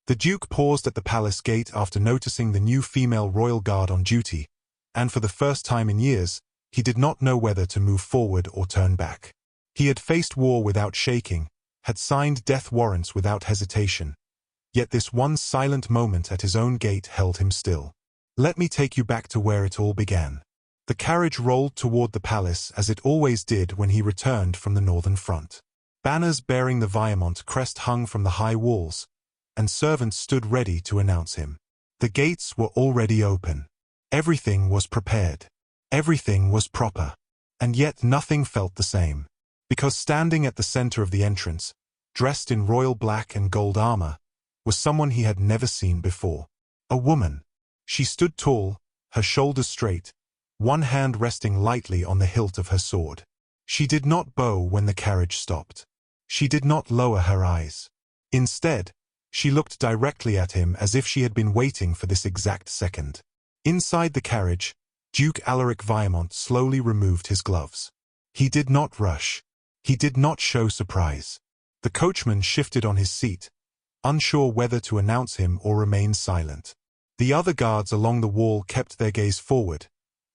The Duke paused at the palace gate after noticing the new female royal guard on duty, and for the first time in years, he did not know whether to move forward or turn back. He had faced war without shaking, had signed death warrants without hesitation, yet this one silent moment at his own gate held him still. "Let me take you back to where it all began." The carriage rolled toward the palace as it always did when he returned from the northern front. Banners bearing the Viremont crest hung from the high walls, and servants stood ready to announce him. The gates were already open. Everything was prepared. Everything was proper. And yet nothing felt the same. Because standing at the center of the entrance, dressed in royal black and gold armor, was someone he had never seen before. A woman. She stood tall, her shoulders straight, one hand resting lightly on the hilt of her sword. She did not bow when the carriage stopped. She did not lower her eyes. Instead, she looked directly at him as if she had been waiting for this exact second. Inside the carriage, Duke Alaric Viremont slowly removed his gloves. He did not rush. He did not show surprise. The coachman shifted on his seat, unsure whether to announce him or remain silent. The other guards along the wall kept their gaze forward,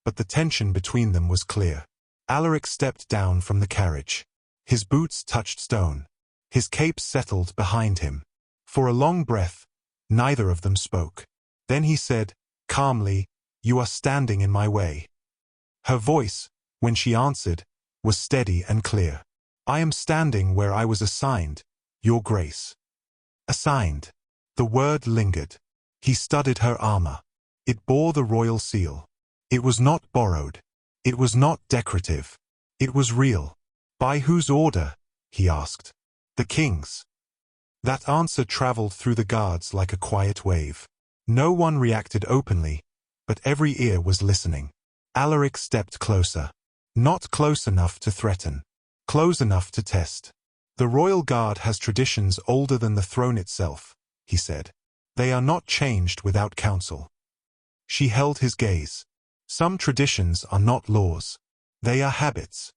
but the tension between them was clear. Alaric stepped down from the carriage. His boots touched stone. His cape settled behind him. For a long breath, neither of them spoke. Then he said, calmly, "You are standing in my way." Her voice, when she answered, was steady and clear. "I am standing where I was assigned, Your Grace." Assigned. The word lingered. He studied her armor. It bore the royal seal. It was not borrowed. It was not decorative. It was real. "By whose order?" he asked. "The king's." That answer traveled through the guards like a quiet wave. No one reacted openly, but every ear was listening. Alaric stepped closer. Not close enough to threaten. Close enough to test. "The royal guard has traditions older than the throne itself," he said. "They are not changed without counsel." She held his gaze. "Some traditions are not laws. They are habits."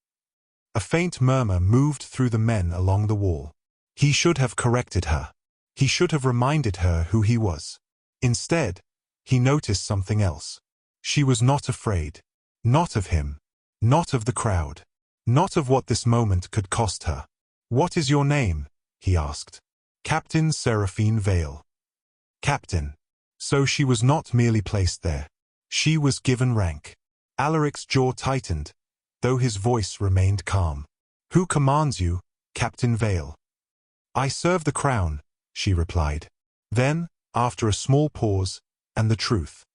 A faint murmur moved through the men along the wall. He should have corrected her. He should have reminded her who he was. Instead, he noticed something else. She was not afraid. Not of him. Not of the crowd. Not of what this moment could cost her. "What is your name?" he asked. "Captain Seraphine Vale." Captain. So she was not merely placed there. She was given rank. Alaric's jaw tightened, though his voice remained calm. "Who commands you, Captain Vale?" "I serve the crown," she replied. Then, after a small pause, "And the truth."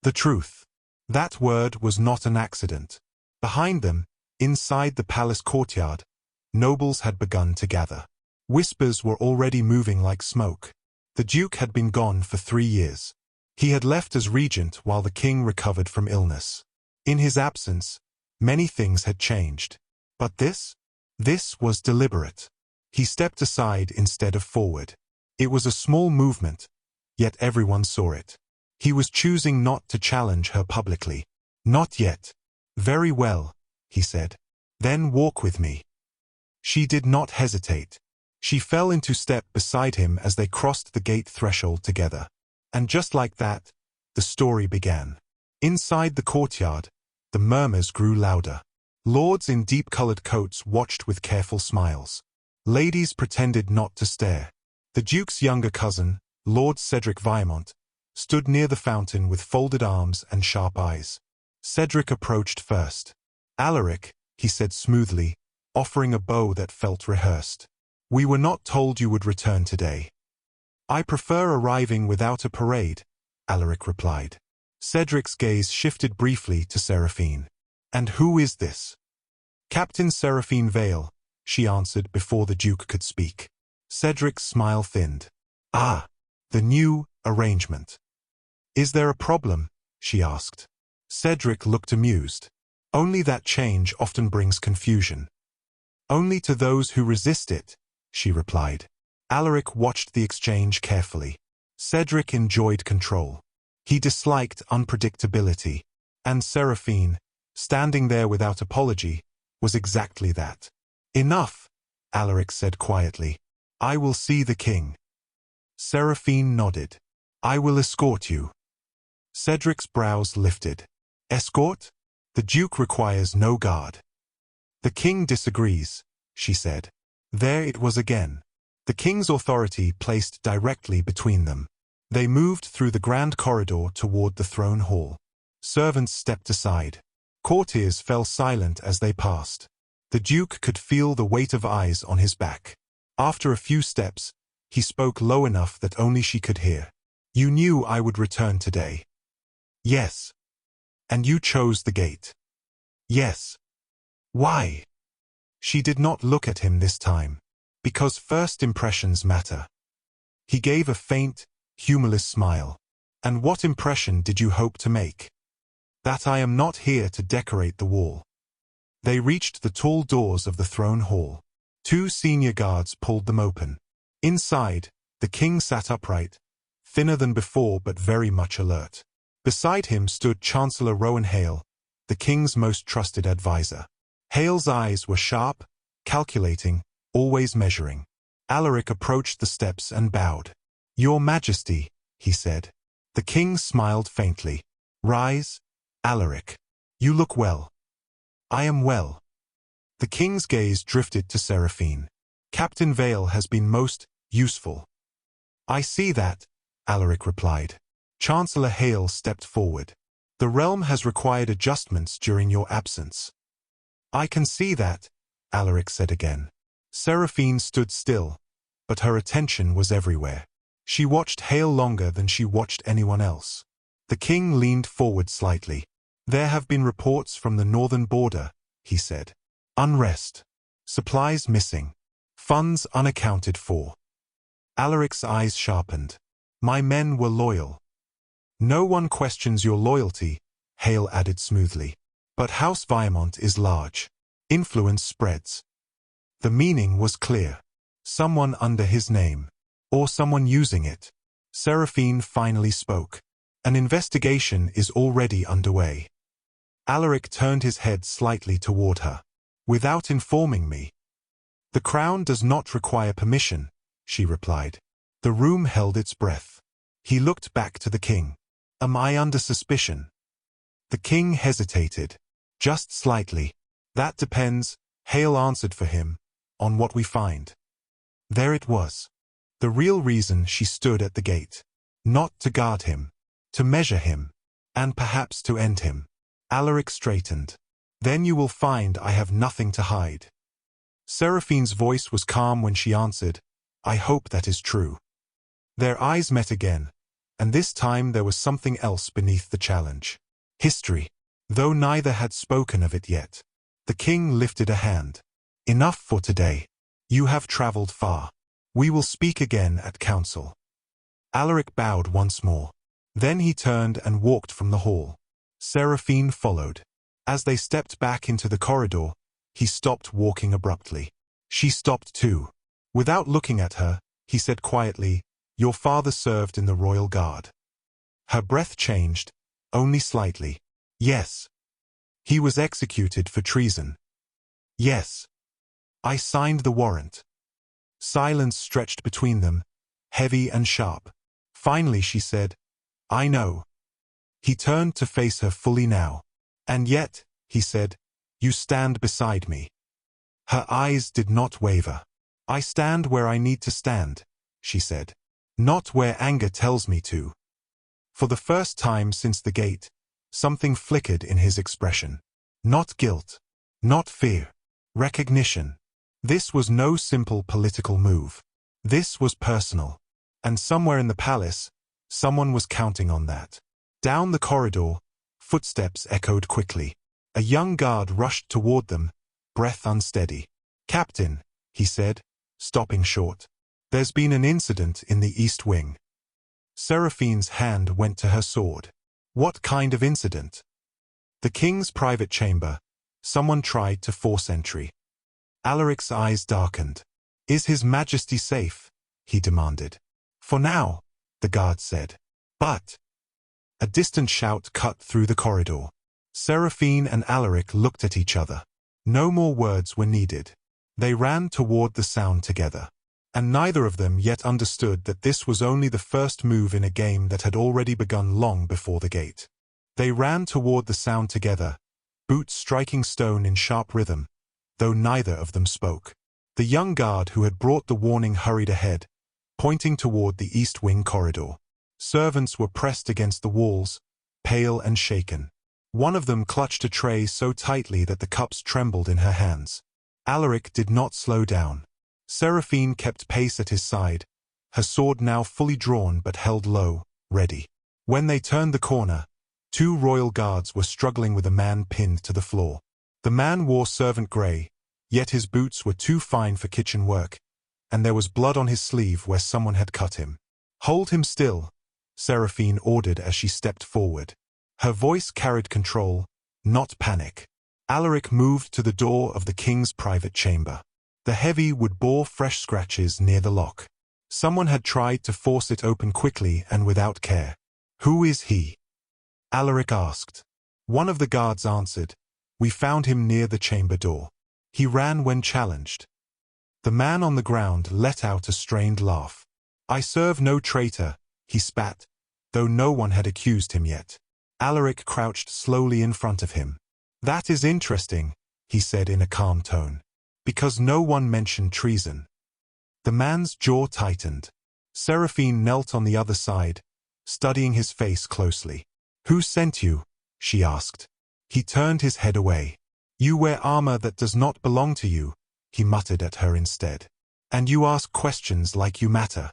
The truth. That word was not an accident. Behind them, inside the palace courtyard, nobles had begun to gather. Whispers were already moving like smoke. The Duke had been gone for 3 years. He had left as regent while the king recovered from illness. In his absence, many things had changed. But this was deliberate. He stepped aside instead of forward. It was a small movement, yet everyone saw it. He was choosing not to challenge her publicly. "Not yet." "Very well," he said. "Then walk with me." She did not hesitate. She fell into step beside him as they crossed the gate threshold together. And just like that, the story began. Inside the courtyard, the murmurs grew louder. Lords in deep-colored coats watched with careful smiles. Ladies pretended not to stare. The Duke's younger cousin, Lord Cedric Viremont, stood near the fountain with folded arms and sharp eyes. Cedric approached first. "Alaric," he said smoothly, offering a bow that felt rehearsed. "We were not told you would return today." "I prefer arriving without a parade," Alaric replied. Cedric's gaze shifted briefly to Seraphine. "And who is this?" "Captain Seraphine Vale," she answered before the Duke could speak. Cedric's smile thinned. "Ah, the new arrangement." "Is there a problem?" she asked. Cedric looked amused. "Only that change often brings confusion." "Only to those who resist it," she replied. Alaric watched the exchange carefully. Cedric enjoyed control. He disliked unpredictability. And Seraphine, standing there without apology, was exactly that. "Enough," Alaric said quietly. "I will see the king." Seraphine nodded. I will escort you. Cedric's brows lifted. Escort? The Duke requires no guard. The king disagrees, she said. There it was again. The king's authority placed directly between them. They moved through the grand corridor toward the throne hall. Servants stepped aside. Courtiers fell silent as they passed. The Duke could feel the weight of eyes on his back. After a few steps, he spoke low enough that only she could hear. You knew I would return today. Yes. And you chose the gate. Yes. Why? She did not look at him this time. Because first impressions matter. He gave a faint, humorless smile. And what impression did you hope to make? That I am not here to decorate the wall. They reached the tall doors of the throne hall. 2 senior guards pulled them open. Inside, the king sat upright, thinner than before but very much alert. Beside him stood Chancellor Rowan Hale, the king's most trusted advisor. Hale's eyes were sharp, calculating, always measuring. Alaric approached the steps and bowed. Your Majesty, he said. The king smiled faintly. Rise, Alaric. You look well. I am well. The king's gaze drifted to Seraphine. Captain Vale has been most useful. I see that, Alaric replied. Chancellor Hale stepped forward. The realm has required adjustments during your absence. I can see that, Alaric said again. Seraphine stood still, but her attention was everywhere. She watched Hale longer than she watched anyone else. The king leaned forward slightly. There have been reports from the northern border, he said. Unrest. Supplies missing. Funds unaccounted for. Alaric's eyes sharpened. My men were loyal. No one questions your loyalty, Hale added smoothly. But House Viremont is large. Influence spreads. The meaning was clear. Someone under his name. Or someone using it. Seraphine finally spoke. An investigation is already underway. Alaric turned his head slightly toward her. Without informing me. The crown does not require permission, she replied. The room held its breath. He looked back to the king. Am I under suspicion? The king hesitated. Just slightly. That depends, Hale answered for him, on what we find. There it was. The real reason she stood at the gate. Not to guard him. To measure him. And perhaps to end him. Alaric straightened. Then you will find I have nothing to hide. Seraphine's voice was calm when she answered, I hope that is true. Their eyes met again, and this time there was something else beneath the challenge. History. Though neither had spoken of it yet. The king lifted a hand. Enough for today. You have traveled far. We will speak again at council. Alaric bowed once more. Then he turned and walked from the hall. Seraphine followed. As they stepped back into the corridor, he stopped walking abruptly. She stopped too. Without looking at her, he said quietly, Your father served in the royal guard. Her breath changed, only slightly. Yes. He was executed for treason. Yes. I signed the warrant. Silence stretched between them, heavy and sharp. Finally she said, I know. He turned to face her fully now. And yet, he said, you stand beside me. Her eyes did not waver. I stand where I need to stand, she said. Not where anger tells me to. For the first time since the gate, something flickered in his expression. Not guilt. Not fear. Recognition. This was no simple political move. This was personal. And somewhere in the palace, someone was counting on that. Down the corridor, footsteps echoed quickly. A young guard rushed toward them, breath unsteady. Captain, he said, stopping short. There's been an incident in the East Wing. Seraphine's hand went to her sword. What kind of incident? The king's private chamber. Someone tried to force entry. Alaric's eyes darkened. Is His Majesty safe? He demanded. For now, the guard said. But... A distant shout cut through the corridor. Seraphine and Alaric looked at each other. No more words were needed. They ran toward the sound together. And neither of them yet understood that this was only the first move in a game that had already begun long before the gate. They ran toward the sound together, boots striking stone in sharp rhythm, though neither of them spoke. The young guard who had brought the warning hurried ahead, pointing toward the east wing corridor. Servants were pressed against the walls, pale and shaken. One of them clutched a tray so tightly that the cups trembled in her hands. Alaric did not slow down. Seraphine kept pace at his side, her sword now fully drawn but held low, ready. When they turned the corner, 2 royal guards were struggling with a man pinned to the floor. The man wore servant grey, yet his boots were too fine for kitchen work, and there was blood on his sleeve where someone had cut him. "Hold him still," Seraphine ordered as she stepped forward. Her voice carried control, not panic. Alaric moved to the door of the king's private chamber. The heavy wood bore fresh scratches near the lock. Someone had tried to force it open quickly and without care. "Who is he?" Alaric asked. One of the guards answered, "We found him near the chamber door. He ran when challenged." The man on the ground let out a strained laugh. "I serve no traitor," he spat, though no one had accused him yet. Alaric crouched slowly in front of him. "That is interesting," he said in a calm tone, "because no one mentioned treason." The man's jaw tightened. Seraphine knelt on the other side, studying his face closely. "Who sent you?" she asked. He turned his head away. "You wear armor that does not belong to you," he muttered at her instead. "And you ask questions like you matter."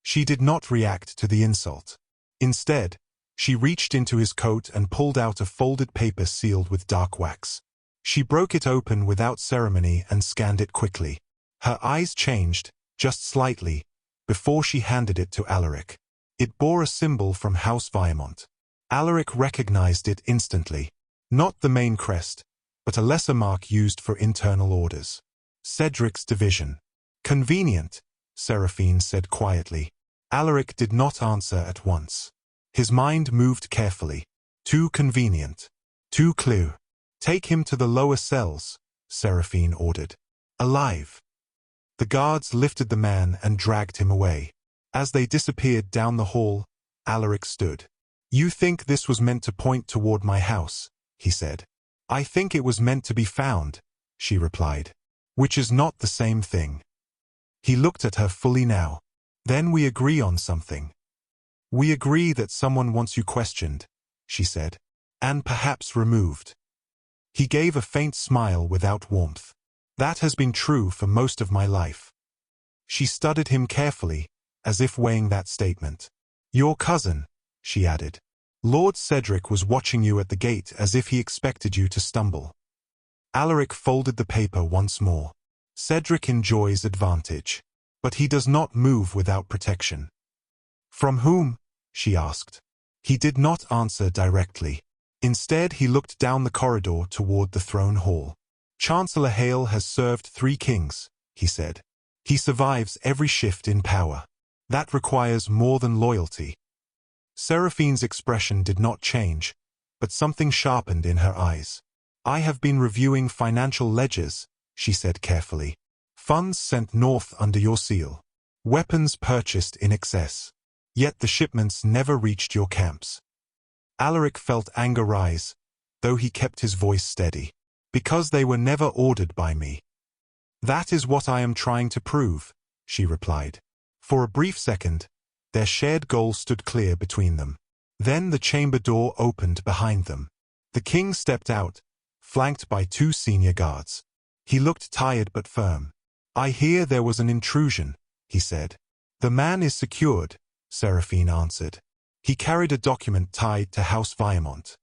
She did not react to the insult. Instead, she reached into his coat and pulled out a folded paper sealed with dark wax. She broke it open without ceremony and scanned it quickly. Her eyes changed, just slightly, before she handed it to Alaric. It bore a symbol from House Viremont. Alaric recognized it instantly. Not the main crest, but a lesser mark used for internal orders. Cedric's division. "Convenient," Seraphine said quietly. Alaric did not answer at once. His mind moved carefully. "Too convenient. Too clear. Take him to the lower cells," Seraphine ordered. "Alive." The guards lifted the man and dragged him away. As they disappeared down the hall, Alaric stood. "You think this was meant to point toward my house," he said. "I think it was meant to be found," she replied. "Which is not the same thing." He looked at her fully now. "Then we agree on something." "We agree that someone wants you questioned," she said. "And perhaps removed." He gave a faint smile without warmth. "That has been true for most of my life." She studied him carefully, as if weighing that statement. "Your cousin," she added. "Lord Cedric was watching you at the gate as if he expected you to stumble." Alaric folded the paper once more. "Cedric enjoys advantage. But he does not move without protection." "From whom?" she asked. He did not answer directly. Instead, he looked down the corridor toward the throne hall. "Chancellor Hale has served 3 kings," he said. "He survives every shift in power. That requires more than loyalty." Seraphine's expression did not change, but something sharpened in her eyes. "I have been reviewing financial ledgers," she said carefully. "Funds sent north under your seal. Weapons purchased in excess. Yet the shipments never reached your camps." Alaric felt anger rise, though he kept his voice steady. "Because they were never ordered by me." "That is what I am trying to prove," she replied. For a brief second, their shared goal stood clear between them. Then the chamber door opened behind them. The king stepped out, flanked by 2 senior guards. He looked tired but firm. "I hear there was an intrusion," he said. "The man is secured," Seraphine answered. He carried a document tied to House Viremont.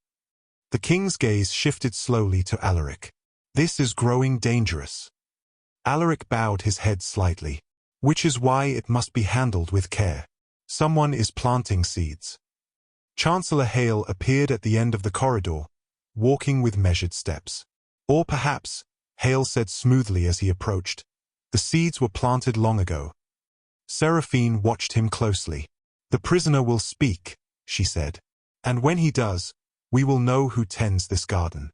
The king's gaze shifted slowly to Alaric. "This is growing dangerous." Alaric bowed his head slightly. "Which is why it must be handled with care. Someone is planting seeds." Chancellor Hale appeared at the end of the corridor, walking with measured steps. "Or perhaps," Hale said smoothly as he approached, "the seeds were planted long ago." Seraphine watched him closely. "The prisoner will speak," she said. "And when he does, we will know who tends this garden."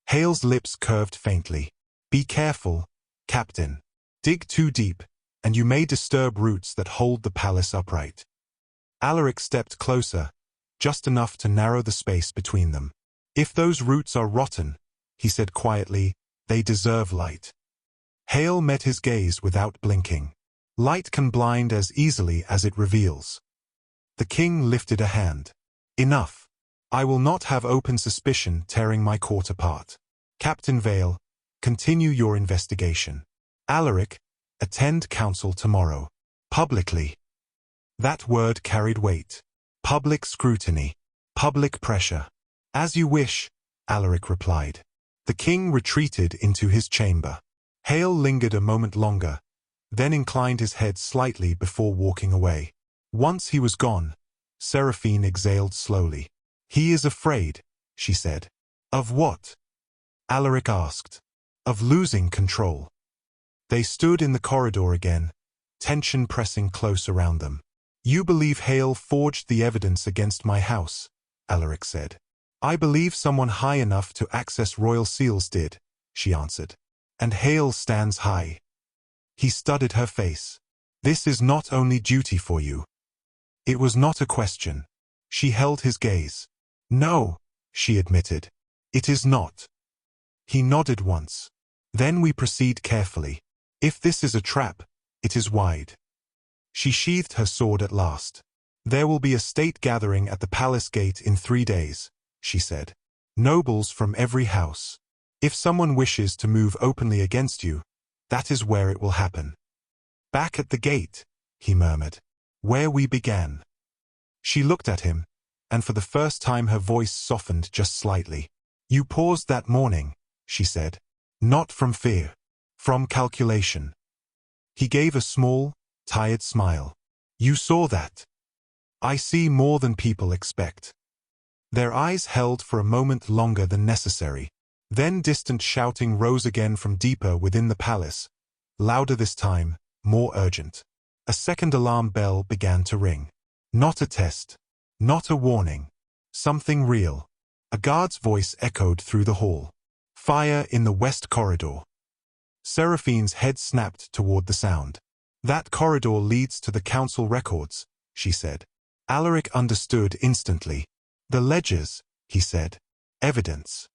Hale's lips curved faintly. "Be careful, Captain. Dig too deep, and you may disturb roots that hold the palace upright. Alaric stepped closer, just enough to narrow the space between them. If those roots are rotten, he said quietly, they deserve light. Hale met his gaze without blinking. Light can blind as easily as it reveals. The king lifted a hand. Enough. I will not have open suspicion tearing my court apart. Captain Vale, continue your investigation. Alaric, attend council tomorrow. Publicly. That word carried weight. Public scrutiny. Public pressure. As you wish, Alaric replied. The king retreated into his chamber. Hale lingered a moment longer, then inclined his head slightly before walking away. Once he was gone, Seraphine exhaled slowly. He is afraid, she said. Of what? Alaric asked. Of losing control. They stood in the corridor again, tension pressing close around them. You believe Hale forged the evidence against my house, Alaric said. I believe someone high enough to access royal seals did, she answered. And Hale stands high. He studied her face. This is not only duty for you. It was not a question. She held his gaze. No, she admitted. It is not. He nodded once. Then we proceed carefully. If this is a trap, it is wide. She sheathed her sword at last. There will be a state gathering at the palace gate in 3 days, she said. Nobles from every house. If someone wishes to move openly against you, that is where it will happen. Back at the gate, he murmured. Where we began. She looked at him, and for the first time her voice softened just slightly. You paused that morning, she said. Not from fear. From calculation. He gave a small, tired smile. You saw that. I see more than people expect. Their eyes held for a moment longer than necessary. Then distant shouting rose again from deeper within the palace, louder this time, more urgent. A second alarm bell began to ring. Not a test. Not a warning. Something real. A guard's voice echoed through the hall. Fire in the west corridor. Seraphine's head snapped toward the sound. That corridor leads to the council records, she said. Alaric understood instantly. The ledgers, he said. Evidence.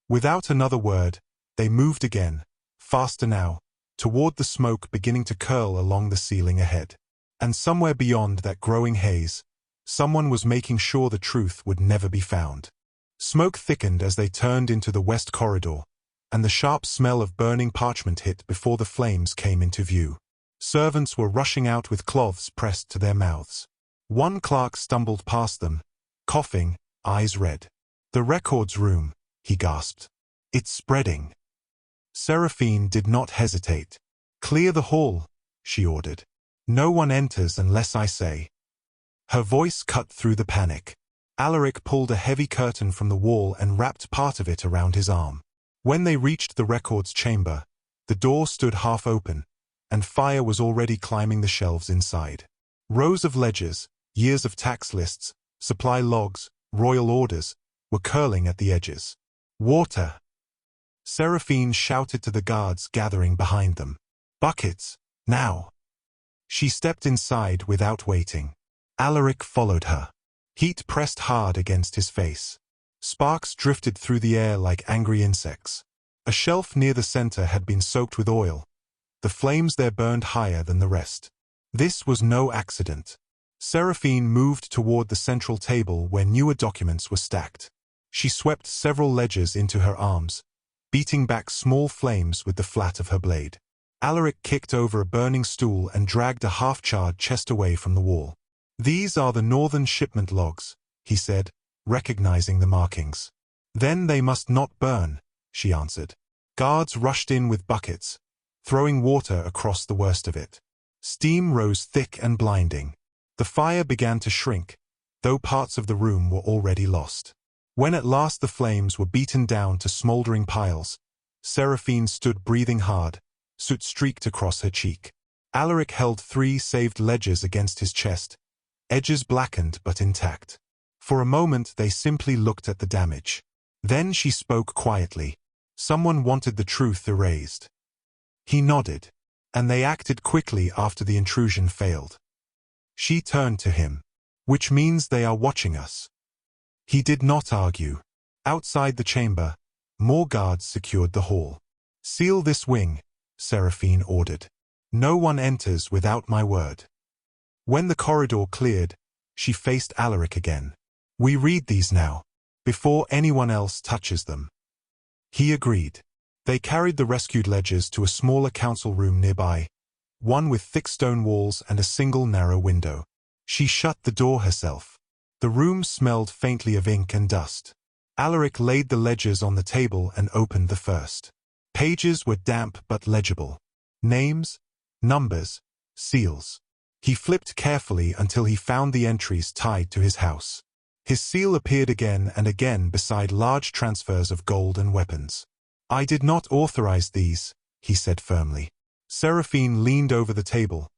Without another word, they moved again, faster now, toward the smoke beginning to curl along the ceiling ahead. And somewhere beyond that growing haze, someone was making sure the truth would never be found. Smoke thickened as they turned into the west corridor, and the sharp smell of burning parchment hit before the flames came into view. Servants were rushing out with cloths pressed to their mouths. One clerk stumbled past them, coughing, eyes red. The records room, he gasped. It's spreading. Seraphine did not hesitate. Clear the hall, she ordered. No one enters unless I say. Her voice cut through the panic. Alaric pulled a heavy curtain from the wall and wrapped part of it around his arm. When they reached the records chamber, the door stood half open, and fire was already climbing the shelves inside. Rows of ledgers, years of tax lists, supply logs, royal orders, were curling at the edges. Water! Seraphine shouted to the guards gathering behind them. Buckets, now! She stepped inside without waiting. Alaric followed her. Heat pressed hard against his face. Sparks drifted through the air like angry insects. A shelf near the center had been soaked with oil. The flames there burned higher than the rest. This was no accident. Seraphine moved toward the central table where newer documents were stacked. She swept several ledgers into her arms, beating back small flames with the flat of her blade. Alaric kicked over a burning stool and dragged a half-charred chest away from the wall. These are the northern shipment logs, he said, recognizing the markings. Then they must not burn, she answered. Guards rushed in with buckets, throwing water across the worst of it. Steam rose thick and blinding. The fire began to shrink, though parts of the room were already lost. When at last the flames were beaten down to smoldering piles, Seraphine stood breathing hard, soot streaked across her cheek. Alaric held 3 saved ledgers against his chest, edges blackened but intact. For a moment they simply looked at the damage. Then she spoke quietly. Someone wanted the truth erased. He nodded. and they acted quickly after the intrusion failed. She turned to him. Which means they are watching us. He did not argue. Outside the chamber, more guards secured the hall. Seal this wing, Seraphine ordered. No one enters without my word. When the corridor cleared, she faced Alaric again. We read these now, before anyone else touches them. He agreed. They carried the rescued ledgers to a smaller council room nearby, one with thick stone walls and a single narrow window. She shut the door herself. The room smelled faintly of ink and dust. Alaric laid the ledgers on the table and opened the first. Pages were damp but legible. Names, numbers, seals. He flipped carefully until he found the entries tied to his house. His seal appeared again and again beside large transfers of gold and weapons. I did not authorize these, he said firmly. Seraphine leaned over the table,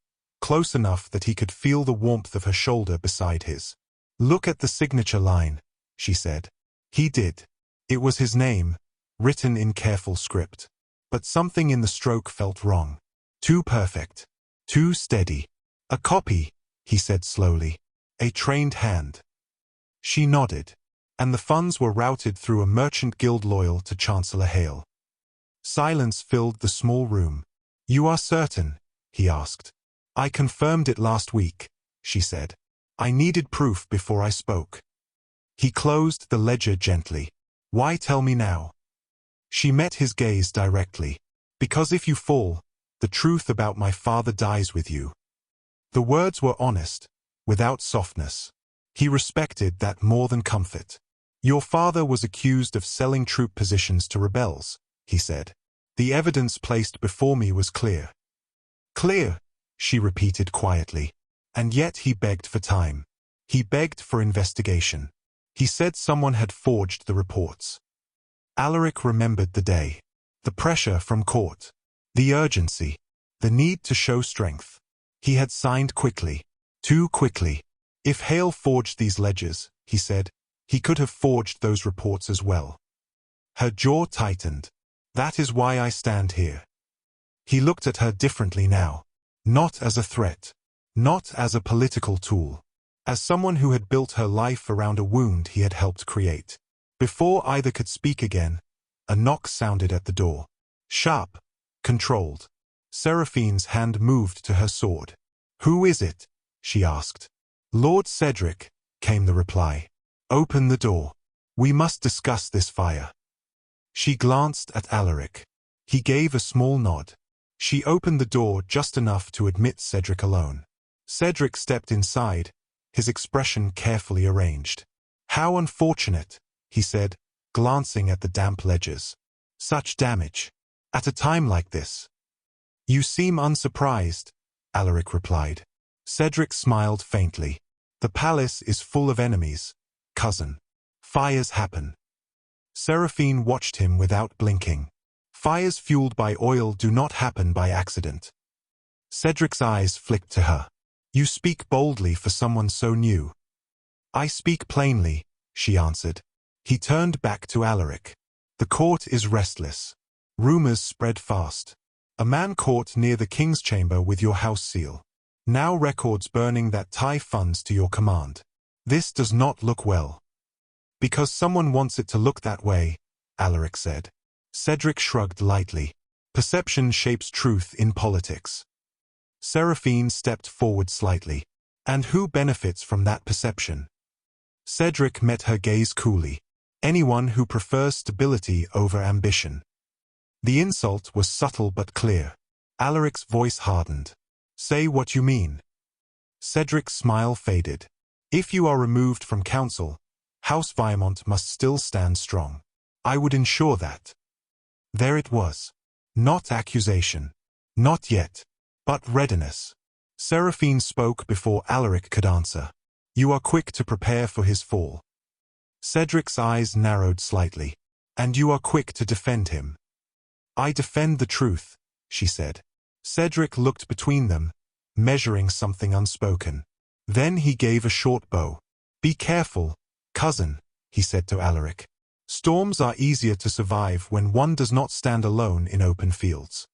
close enough that he could feel the warmth of her shoulder beside his. Look at the signature line, she said. He did. It was his name, written in careful script. But something in the stroke felt wrong. Too perfect. Too steady. A copy, he said slowly. A trained hand. She nodded. And the funds were routed through a merchant guild loyal to Chancellor Hale. Silence filled the small room. You are certain? He asked. I confirmed it last week, she said. I needed proof before I spoke. He closed the ledger gently. Why tell me now? She met his gaze directly. Because if you fall, the truth about my father dies with you. The words were honest, without softness. He respected that more than comfort. Your father was accused of selling troop positions to rebels, he said. The evidence placed before me was clear. Clear, she repeated quietly. And yet he begged for time. He begged for investigation. He said someone had forged the reports. Alaric remembered the day. The pressure from court. The urgency. The need to show strength. He had signed quickly. Too quickly. If Hale forged these ledgers, he said, he could have forged those reports as well. Her jaw tightened. That is why I stand here. He looked at her differently now. Not as a threat. Not as a political tool. As someone who had built her life around a wound he had helped create. Before either could speak again, a knock sounded at the door. Sharp. Controlled. Seraphine's hand moved to her sword. Who is it? She asked. Lord Cedric, came the reply. Open the door. We must discuss this fire. She glanced at Alaric. He gave a small nod. She opened the door just enough to admit Cedric alone. Cedric stepped inside, his expression carefully arranged. How unfortunate, he said, glancing at the damp ledgers. Such damage. At a time like this. You seem unsurprised, Alaric replied. Cedric smiled faintly. The palace is full of enemies, cousin. Fires happen. Seraphine watched him without blinking. Fires fueled by oil do not happen by accident. Cedric's eyes flicked to her. You speak boldly for someone so new. I speak plainly, she answered. He turned back to Alaric. The court is restless. Rumors spread fast. A man caught near the king's chamber with your house seal. Now records burning that tie funds to your command. This does not look well. Because someone wants it to look that way, Alaric said. Cedric shrugged lightly. Perception shapes truth in politics. Seraphine stepped forward slightly. And who benefits from that perception? Cedric met her gaze coolly. Anyone who prefers stability over ambition. The insult was subtle but clear. Alaric's voice hardened. Say what you mean. Cedric's smile faded. If you are removed from council, House Viremont must still stand strong. I would ensure that. There it was. Not accusation. Not yet. But readiness. Seraphine spoke before Alaric could answer. You are quick to prepare for his fall. Cedric's eyes narrowed slightly. And you are quick to defend him. I defend the truth, she said. Cedric looked between them, measuring something unspoken. Then he gave a short bow. Be careful, cousin, he said to Alaric. Storms are easier to survive when one does not stand alone in open fields.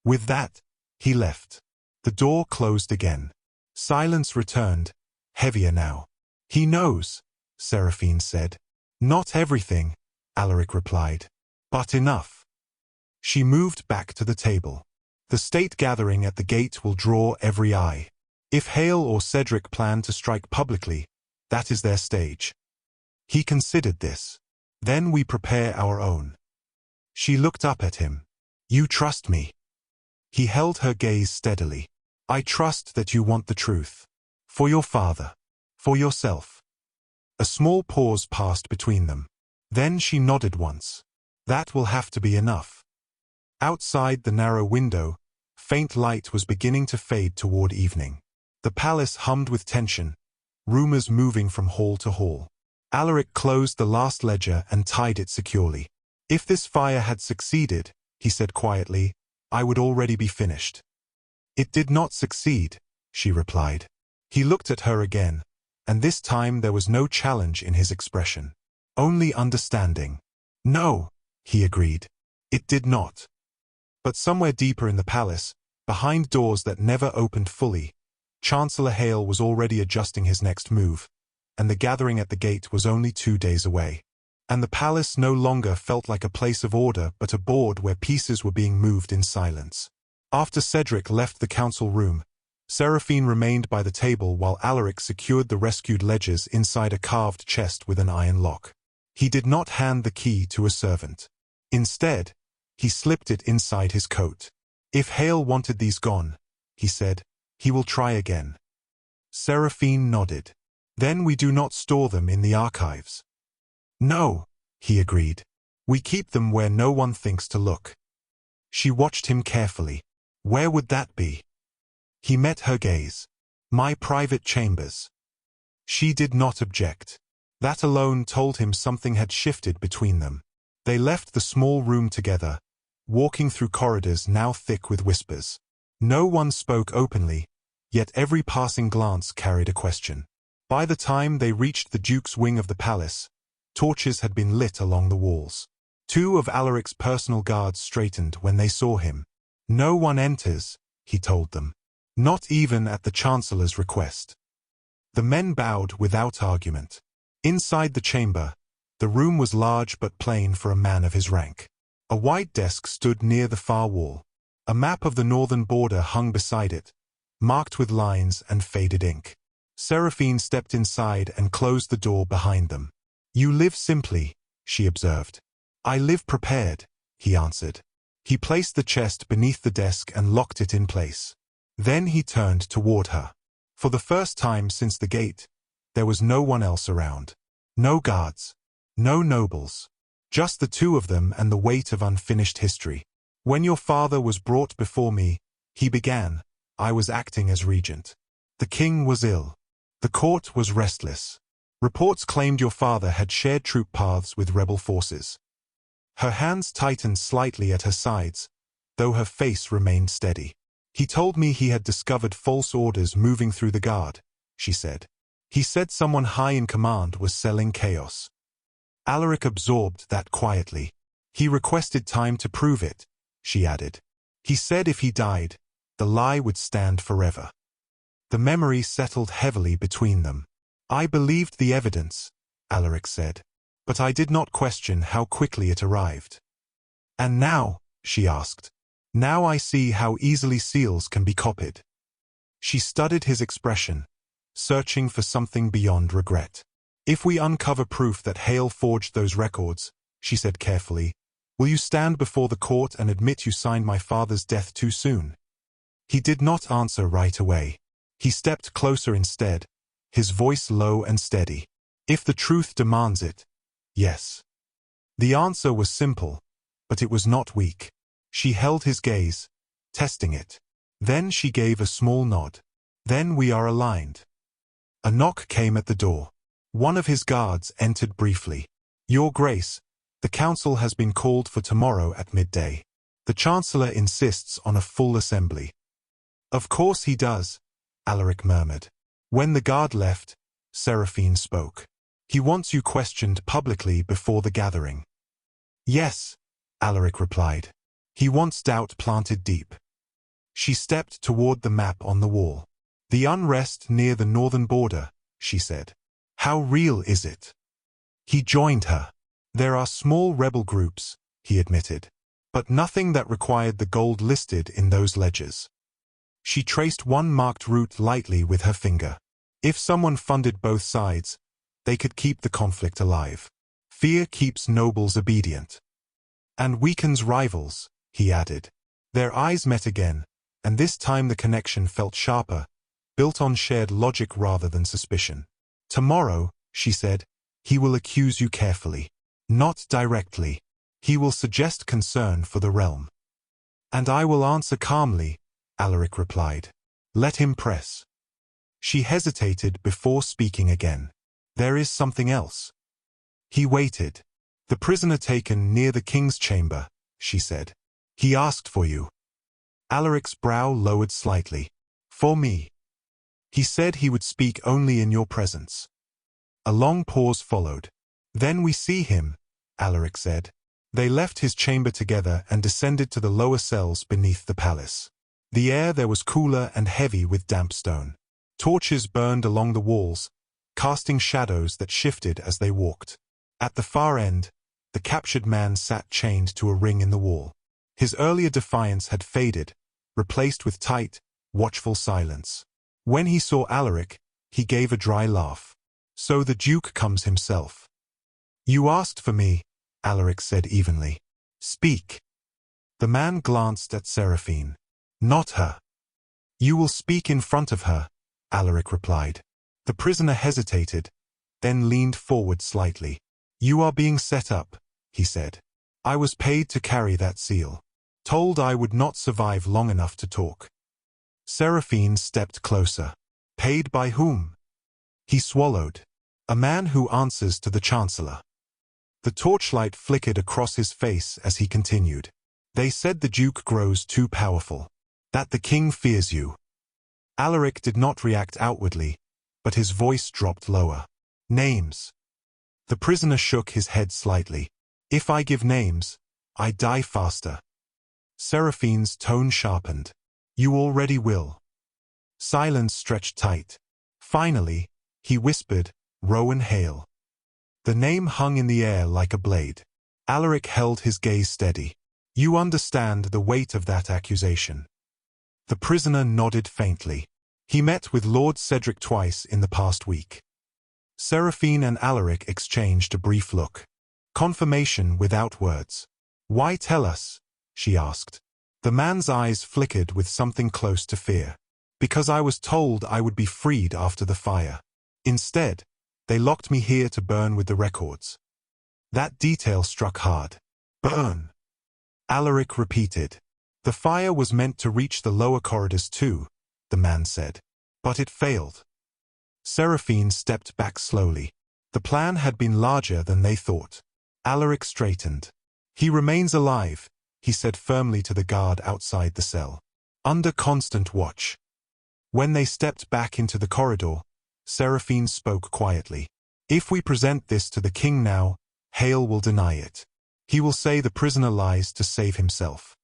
With that, He left. The door closed again. Silence returned, heavier now. "He knows," Seraphine said. "Not everything," Alaric replied. "But enough." She moved back to the table. "The state gathering at the gate will draw every eye. If Hale or Cedric plan to strike publicly, that is their stage." He considered this. "Then we prepare our own." She looked up at him. "You trust me?" He held her gaze steadily. "I trust that you want the truth. For your father. For yourself." A small pause passed between them. Then she nodded once. "That will have to be enough." Outside the narrow window, faint light was beginning to fade toward evening. The palace hummed with tension, rumors moving from hall to hall. Alaric closed the last ledger and tied it securely. "If this fire had succeeded," he said quietly, "I would already be finished." "It did not succeed," she replied. He looked at her again, and this time there was no challenge in his expression. Only understanding. "No," he agreed. "It did not." But somewhere deeper in the palace, behind doors that never opened fully, Chancellor Hale was already adjusting his next move, and the gathering at the gate was only 2 days away. And the palace no longer felt like a place of order but a board where pieces were being moved in silence. After Cedric left the council room, Seraphine remained by the table while Alaric secured the rescued ledgers inside a carved chest with an iron lock. He did not hand the key to a servant. Instead, he slipped it inside his coat. "If Hale wanted these gone," he said, "he will try again." Seraphine nodded. "Then we do not store them in the archives." "No," he agreed. "We keep them where no one thinks to look." She watched him carefully. "Where would that be?" He met her gaze. "My private chambers." She did not object. That alone told him something had shifted between them. They left the small room together, walking through corridors now thick with whispers. No one spoke openly, yet every passing glance carried a question. By the time they reached the Duke's wing of the palace, torches had been lit along the walls. 2 of Alaric's personal guards straightened when they saw him. "No one enters," he told them. "Not even at the Chancellor's request." The men bowed without argument. Inside the chamber, the room was large but plain for a man of his rank. A white desk stood near the far wall. A map of the northern border hung beside it, marked with lines and faded ink. Seraphine stepped inside and closed the door behind them. "You live simply," she observed. "I live prepared," he answered. He placed the chest beneath the desk and locked it in place. Then he turned toward her. For the first time since the gate, there was no one else around. No guards. No nobles. Just the 2 of them and the weight of unfinished history. "When your father was brought before me," he began, "I was acting as regent. The king was ill. The court was restless. Reports claimed your father had shared troop paths with rebel forces." Her hands tightened slightly at her sides, though her face remained steady. "He told me he had discovered false orders moving through the guard," she said. "He said someone high in command was selling chaos." Alaric absorbed that quietly. "He requested time to prove it," she added. "He said if he died, the lie would stand forever." The memory settled heavily between them. "I believed the evidence," Alaric said, "but I did not question how quickly it arrived." "And now?" she asked. "Now I see how easily seals can be copied." She studied his expression, searching for something beyond regret. "If we uncover proof that Hale forged those records," she said carefully, "will you stand before the court and admit you signed my father's death too soon?" He did not answer right away. He stepped closer instead, his voice low and steady. "If the truth demands it, yes." The answer was simple, but it was not weak. She held his gaze, testing it. Then she gave a small nod. "Then we are aligned." A knock came at the door. One of his guards entered briefly. "Your Grace, the council has been called for tomorrow at midday. The Chancellor insists on a full assembly." "Of course he does," Alaric murmured. When the guard left, Seraphine spoke. "He wants you questioned publicly before the gathering." "Yes," Alaric replied. "He wants doubt planted deep." She stepped toward the map on the wall. "The unrest near the northern border," she said. "How real is it?" He joined her. "There are small rebel groups," he admitted, "but nothing that required the gold listed in those ledgers." She traced one marked route lightly with her finger. If someone funded both sides, they could keep the conflict alive. "Fear keeps nobles obedient. And weakens rivals," he added. Their eyes met again, and this time the connection felt sharper, built on shared logic rather than suspicion. "Tomorrow," she said, "he will accuse you carefully. Not directly. He will suggest concern for the realm." "And I will answer calmly," Alaric replied. "Let him press." She hesitated before speaking again. "There is something else." He waited. "The prisoner taken near the king's chamber," she said. "He asked for you." Alaric's brow lowered slightly. "For me?" "He said he would speak only in your presence." A long pause followed. "Then we see him," Alaric said. They left his chamber together and descended to the lower cells beneath the palace. The air there was cooler and heavy with damp stone. Torches burned along the walls, casting shadows that shifted as they walked. At the far end, the captured man sat chained to a ring in the wall. His earlier defiance had faded, replaced with tight, watchful silence. When he saw Alaric, he gave a dry laugh. "So the Duke comes himself." "You asked for me," Alaric said evenly. "Speak." The man glanced at Seraphine. "Not her." "You will speak in front of her," Alaric replied. The prisoner hesitated, then leaned forward slightly. "You are being set up," he said. "I was paid to carry that seal. Told I would not survive long enough to talk." Seraphine stepped closer. "Paid by whom?" He swallowed. "A man who answers to the Chancellor." The torchlight flickered across his face as he continued. "They said the Duke grows too powerful. That the king fears you." Alaric did not react outwardly, but his voice dropped lower. "Names." The prisoner shook his head slightly. "If I give names, I die faster." Seraphine's tone sharpened. "You already will." Silence stretched tight. Finally, he whispered, "Rowan Hale." The name hung in the air like a blade. Alaric held his gaze steady. "You understand the weight of that accusation." The prisoner nodded faintly. He met with Lord Cedric twice in the past week. Seraphine and Alaric exchanged a brief look. Confirmation without words. "Why tell us?" she asked. The man's eyes flickered with something close to fear. "Because I was told I would be freed after the fire. Instead, they locked me here to burn with the records." That detail struck hard. "Burn?" Alaric repeated. "The fire was meant to reach the lower corridors too," the man said. "But it failed." Seraphine stepped back slowly. The plan had been larger than they thought. Alaric straightened. "He remains alive," he said firmly to the guard outside the cell. "Under constant watch." When they stepped back into the corridor, Seraphine spoke quietly. "If we present this to the king now, Hale will deny it. He will say the prisoner lies to save himself."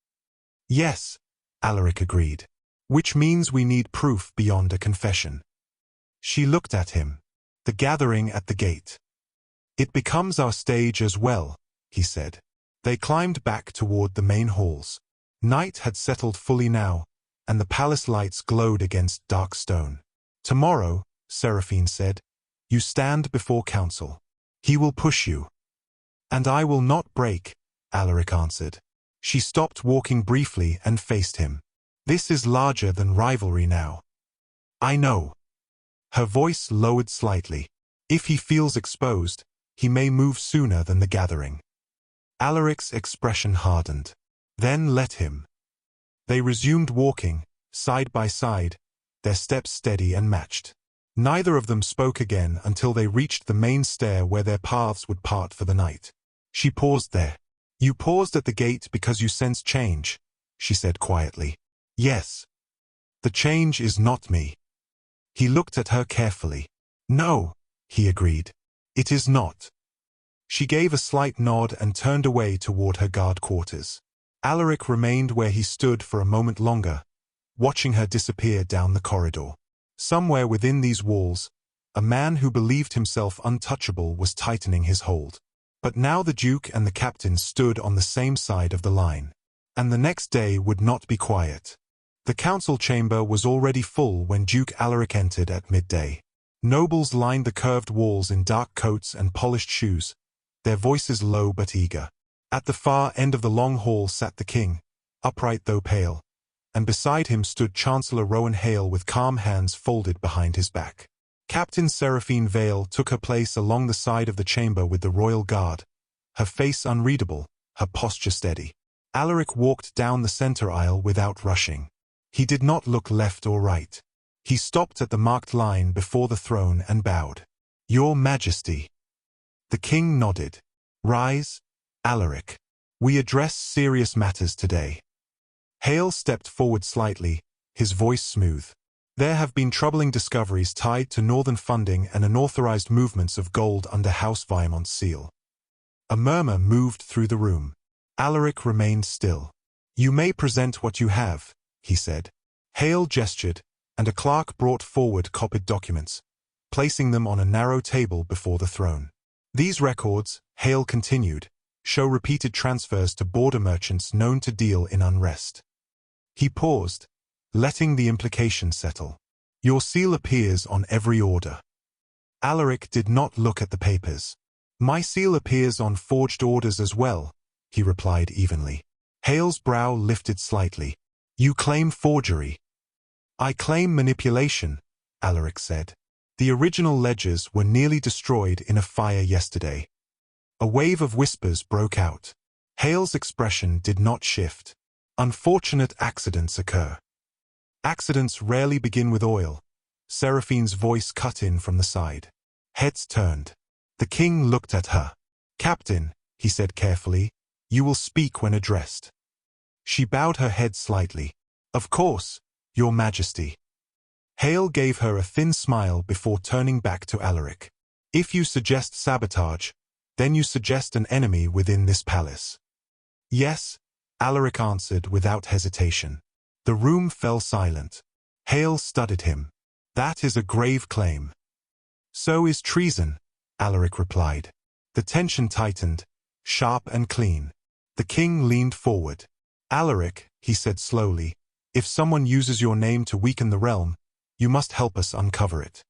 "Yes," Alaric agreed. "Which means we need proof beyond a confession." She looked at him. "The gathering at the gate." "It becomes our stage as well," he said. They climbed back toward the main halls. Night had settled fully now, and the palace lights glowed against dark stone. "Tomorrow," Seraphine said, "you stand before council. He will push you." "And I will not break," Alaric answered. She stopped walking briefly and faced him. "This is larger than rivalry now." "I know." Her voice lowered slightly. "If he feels exposed, he may move sooner than the gathering." Alaric's expression hardened. "Then let him." They resumed walking, side by side, their steps steady and matched. Neither of them spoke again until they reached the main stair where their paths would part for the night. She paused there. "You paused at the gate because you sensed change," she said quietly. "Yes." "The change is not me." He looked at her carefully. "No," he agreed. "It is not." She gave a slight nod and turned away toward her guard quarters. Alaric remained where he stood for a moment longer, watching her disappear down the corridor. Somewhere within these walls, a man who believed himself untouchable was tightening his hold. But now the Duke and the captain stood on the same side of the line. And the next day would not be quiet. The council chamber was already full when Duke Alaric entered at midday. Nobles lined the curved walls in dark coats and polished shoes, their voices low but eager. At the far end of the long hall sat the king, upright though pale, and beside him stood Chancellor Rowan Hale with calm hands folded behind his back. Captain Seraphine Vale took her place along the side of the chamber with the royal guard, her face unreadable, her posture steady. Alaric walked down the center aisle without rushing. He did not look left or right. He stopped at the marked line before the throne and bowed. "Your Majesty." The king nodded. "Rise, Alaric. We address serious matters today." Hale stepped forward slightly, his voice smooth. "There have been troubling discoveries tied to northern funding and unauthorized movements of gold under House Viremont's seal." A murmur moved through the room. Alaric remained still. "You may present what you have," he said. Hale gestured, and a clerk brought forward copied documents, placing them on a narrow table before the throne. "These records," Hale continued, "show repeated transfers to border merchants known to deal in unrest." He paused, letting the implication settle. "Your seal appears on every order." Alaric did not look at the papers. "My seal appears on forged orders as well," he replied evenly. Hale's brow lifted slightly. "You claim forgery." "I claim manipulation," Alaric said. "The original ledgers were nearly destroyed in a fire yesterday." A wave of whispers broke out. Hale's expression did not shift. "Unfortunate accidents occur." "Accidents rarely begin with oil," Seraphine's voice cut in from the side. Heads turned. The king looked at her. "Captain," he said carefully, "you will speak when addressed." She bowed her head slightly. "Of course, Your Majesty." Hale gave her a thin smile before turning back to Alaric. "If you suggest sabotage, then you suggest an enemy within this palace." "Yes," Alaric answered without hesitation. The room fell silent. Hale studied him. "That is a grave claim." "So is treason," Alaric replied. The tension tightened, sharp and clean. The king leaned forward. "Alaric," he said slowly, "if someone uses your name to weaken the realm, you must help us uncover it."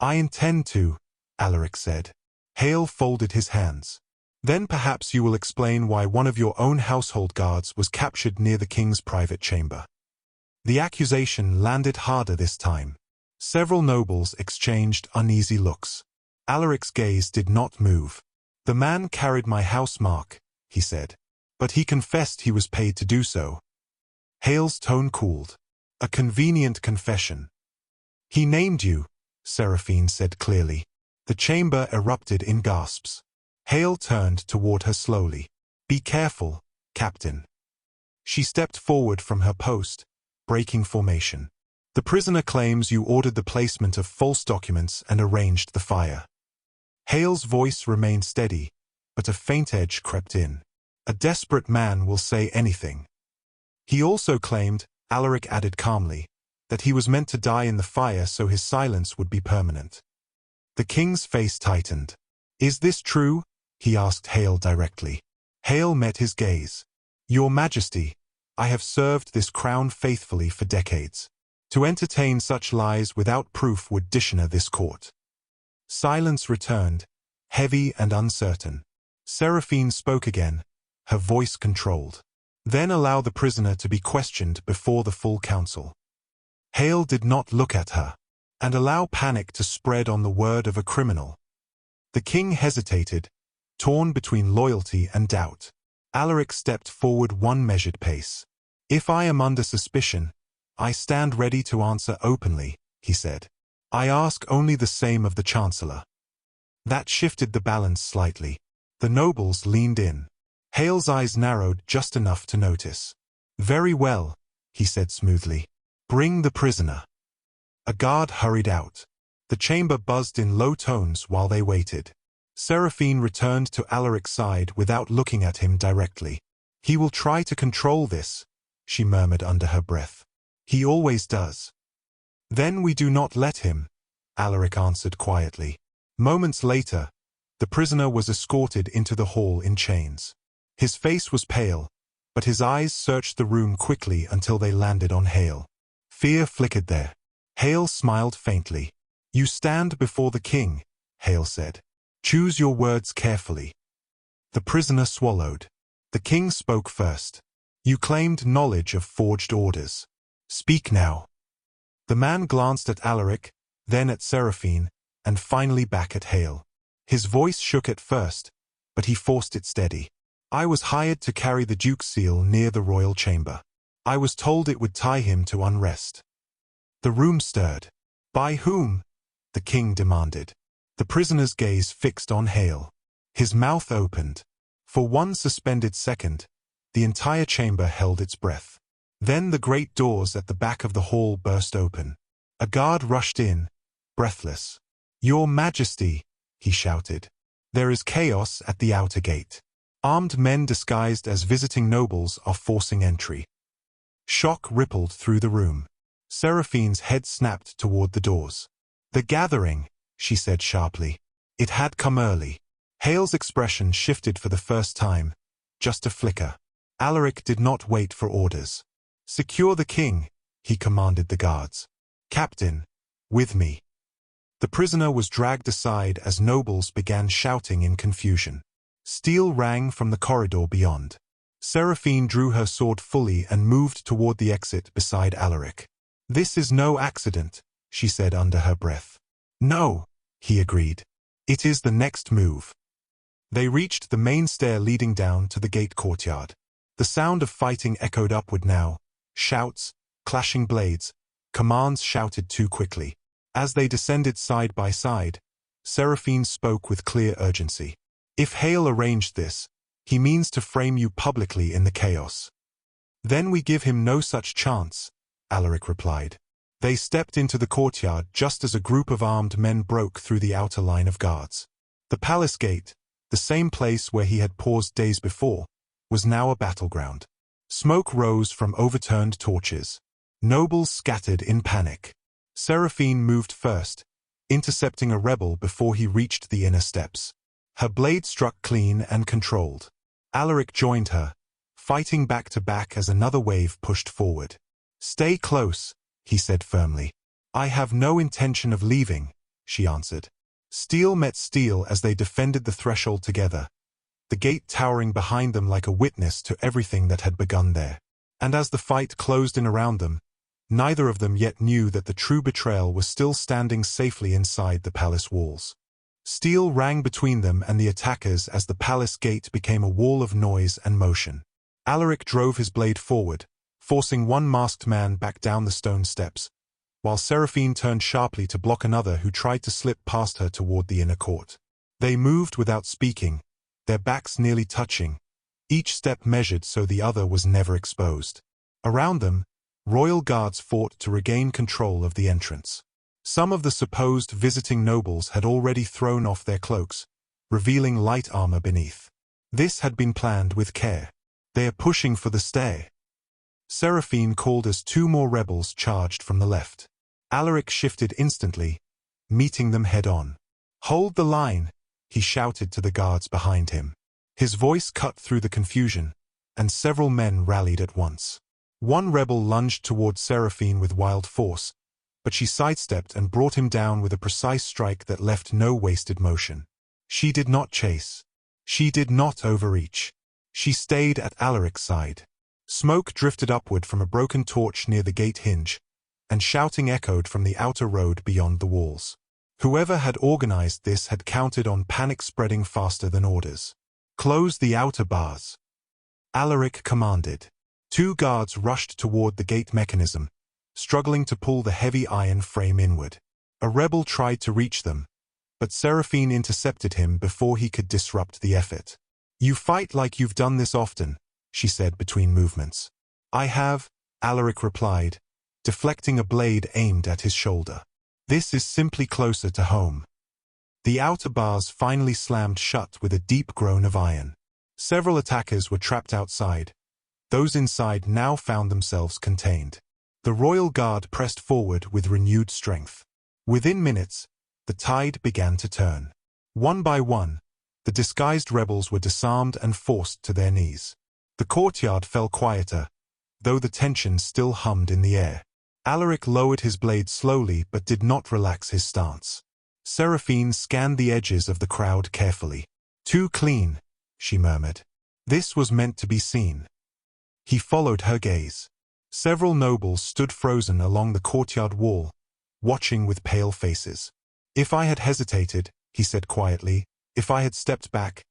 "I intend to," Alaric said. Hale folded his hands. "Then perhaps you will explain why one of your own household guards was captured near the king's private chamber." The accusation landed harder this time. Several nobles exchanged uneasy looks. Alaric's gaze did not move. "The man carried my house mark," he said. "But he confessed he was paid to do so." Hale's tone cooled. "A convenient confession." "He named you," Seraphine said clearly. The chamber erupted in gasps. Hale turned toward her slowly. "Be careful, Captain." She stepped forward from her post, breaking formation. "The prisoner claims you ordered the placement of false documents and arranged the fire." Hale's voice remained steady, but a faint edge crept in. "A desperate man will say anything." He also claimed, Alaric added calmly, that he was meant to die in the fire so his silence would be permanent. The king's face tightened. "Is this true?" he asked Hale directly. Hale met his gaze. "Your Majesty, I have served this crown faithfully for decades. To entertain such lies without proof would dishonor this court." Silence returned, heavy and uncertain. Seraphine spoke again, her voice controlled. "Then allow the prisoner to be questioned before the full council." Hale did not look at her. "And allow panic to spread on the word of a criminal." The king hesitated, torn between loyalty and doubt. Alaric stepped forward one measured pace. "If I am under suspicion, I stand ready to answer openly," he said. "I ask only the same of the Chancellor." That shifted the balance slightly. The nobles leaned in. Hale's eyes narrowed just enough to notice. "Very well," he said smoothly. "Bring the prisoner." A guard hurried out. The chamber buzzed in low tones while they waited. Seraphine returned to Alaric's side without looking at him directly. "He will try to control this," she murmured under her breath. He always does. Then we do not let him, Alaric answered quietly. Moments later, the prisoner was escorted into the hall in chains. His face was pale, but his eyes searched the room quickly until they landed on Hale. Fear flickered there. Hale smiled faintly. You stand before the king, Hale said. Choose your words carefully. The prisoner swallowed. The king spoke first. You claimed knowledge of forged orders. Speak now. The man glanced at Alaric, then at Seraphine, and finally back at Hale. His voice shook at first, but he forced it steady. I was hired to carry the Duke's seal near the royal chamber. I was told it would tie him to unrest. The room stirred. By whom? The king demanded. The prisoner's gaze fixed on Hale. His mouth opened. For one suspended second, the entire chamber held its breath. Then the great doors at the back of the hall burst open. A guard rushed in, breathless. Your Majesty, he shouted. There is chaos at the outer gate. Armed men disguised as visiting nobles are forcing entry. Shock rippled through the room. Seraphine's head snapped toward the doors. The gathering, she said sharply. It had come early. Hale's expression shifted for the first time, just a flicker. Alaric did not wait for orders. Secure the king, he commanded the guards. Captain, with me. The prisoner was dragged aside as nobles began shouting in confusion. Steel rang from the corridor beyond. Seraphine drew her sword fully and moved toward the exit beside Alaric. This is no accident, she said under her breath. No, he agreed. It is the next move. They reached the main stair leading down to the gate courtyard. The sound of fighting echoed upward now. Shouts, clashing blades, commands shouted too quickly. As they descended side by side, Seraphine spoke with clear urgency. If Hale arranged this, he means to frame you publicly in the chaos. Then we give him no such chance, Alaric replied. They stepped into the courtyard just as a group of armed men broke through the outer line of guards. The palace gate, the same place where he had paused days before, was now a battleground. Smoke rose from overturned torches. Nobles scattered in panic. Seraphine moved first, intercepting a rebel before he reached the inner steps. Her blade struck clean and controlled. Alaric joined her, fighting back to back as another wave pushed forward. Stay close, he said firmly. I have no intention of leaving, she answered. Steel met steel as they defended the threshold together, the gate towering behind them like a witness to everything that had begun there. And as the fight closed in around them, neither of them yet knew that the true betrayal was still standing safely inside the palace walls. Steel rang between them and the attackers as the palace gate became a wall of noise and motion. Alaric drove his blade forward, forcing one masked man back down the stone steps, while Seraphine turned sharply to block another who tried to slip past her toward the inner court. They moved without speaking, their backs nearly touching, each step measured so the other was never exposed. Around them, royal guards fought to regain control of the entrance. Some of the supposed visiting nobles had already thrown off their cloaks, revealing light armor beneath. This had been planned with care. They are pushing for the stair. Seraphine called as two more rebels charged from the left. Alaric shifted instantly, meeting them head-on. Hold the line, he shouted to the guards behind him. His voice cut through the confusion, and several men rallied at once. One rebel lunged toward Seraphine with wild force, but she sidestepped and brought him down with a precise strike that left no wasted motion. She did not chase. She did not overreach. She stayed at Alaric's side. Smoke drifted upward from a broken torch near the gate hinge, and shouting echoed from the outer road beyond the walls. Whoever had organized this had counted on panic spreading faster than orders. Close the outer bars, Alaric commanded. Two guards rushed toward the gate mechanism, struggling to pull the heavy iron frame inward. A rebel tried to reach them, but Seraphine intercepted him before he could disrupt the effort. You fight like you've done this often, she said between movements. I have, Alaric replied, deflecting a blade aimed at his shoulder. This is simply closer to home. The outer bars finally slammed shut with a deep groan of iron. Several attackers were trapped outside. Those inside now found themselves contained. The royal guard pressed forward with renewed strength. Within minutes, the tide began to turn. One by one, the disguised rebels were disarmed and forced to their knees. The courtyard fell quieter, though the tension still hummed in the air. Alaric lowered his blade slowly but did not relax his stance. Seraphine scanned the edges of the crowd carefully. "Too clean," she murmured. This was meant to be seen. He followed her gaze. Several nobles stood frozen along the courtyard wall, watching with pale faces. "If I had hesitated," he said quietly, "if I had stepped back,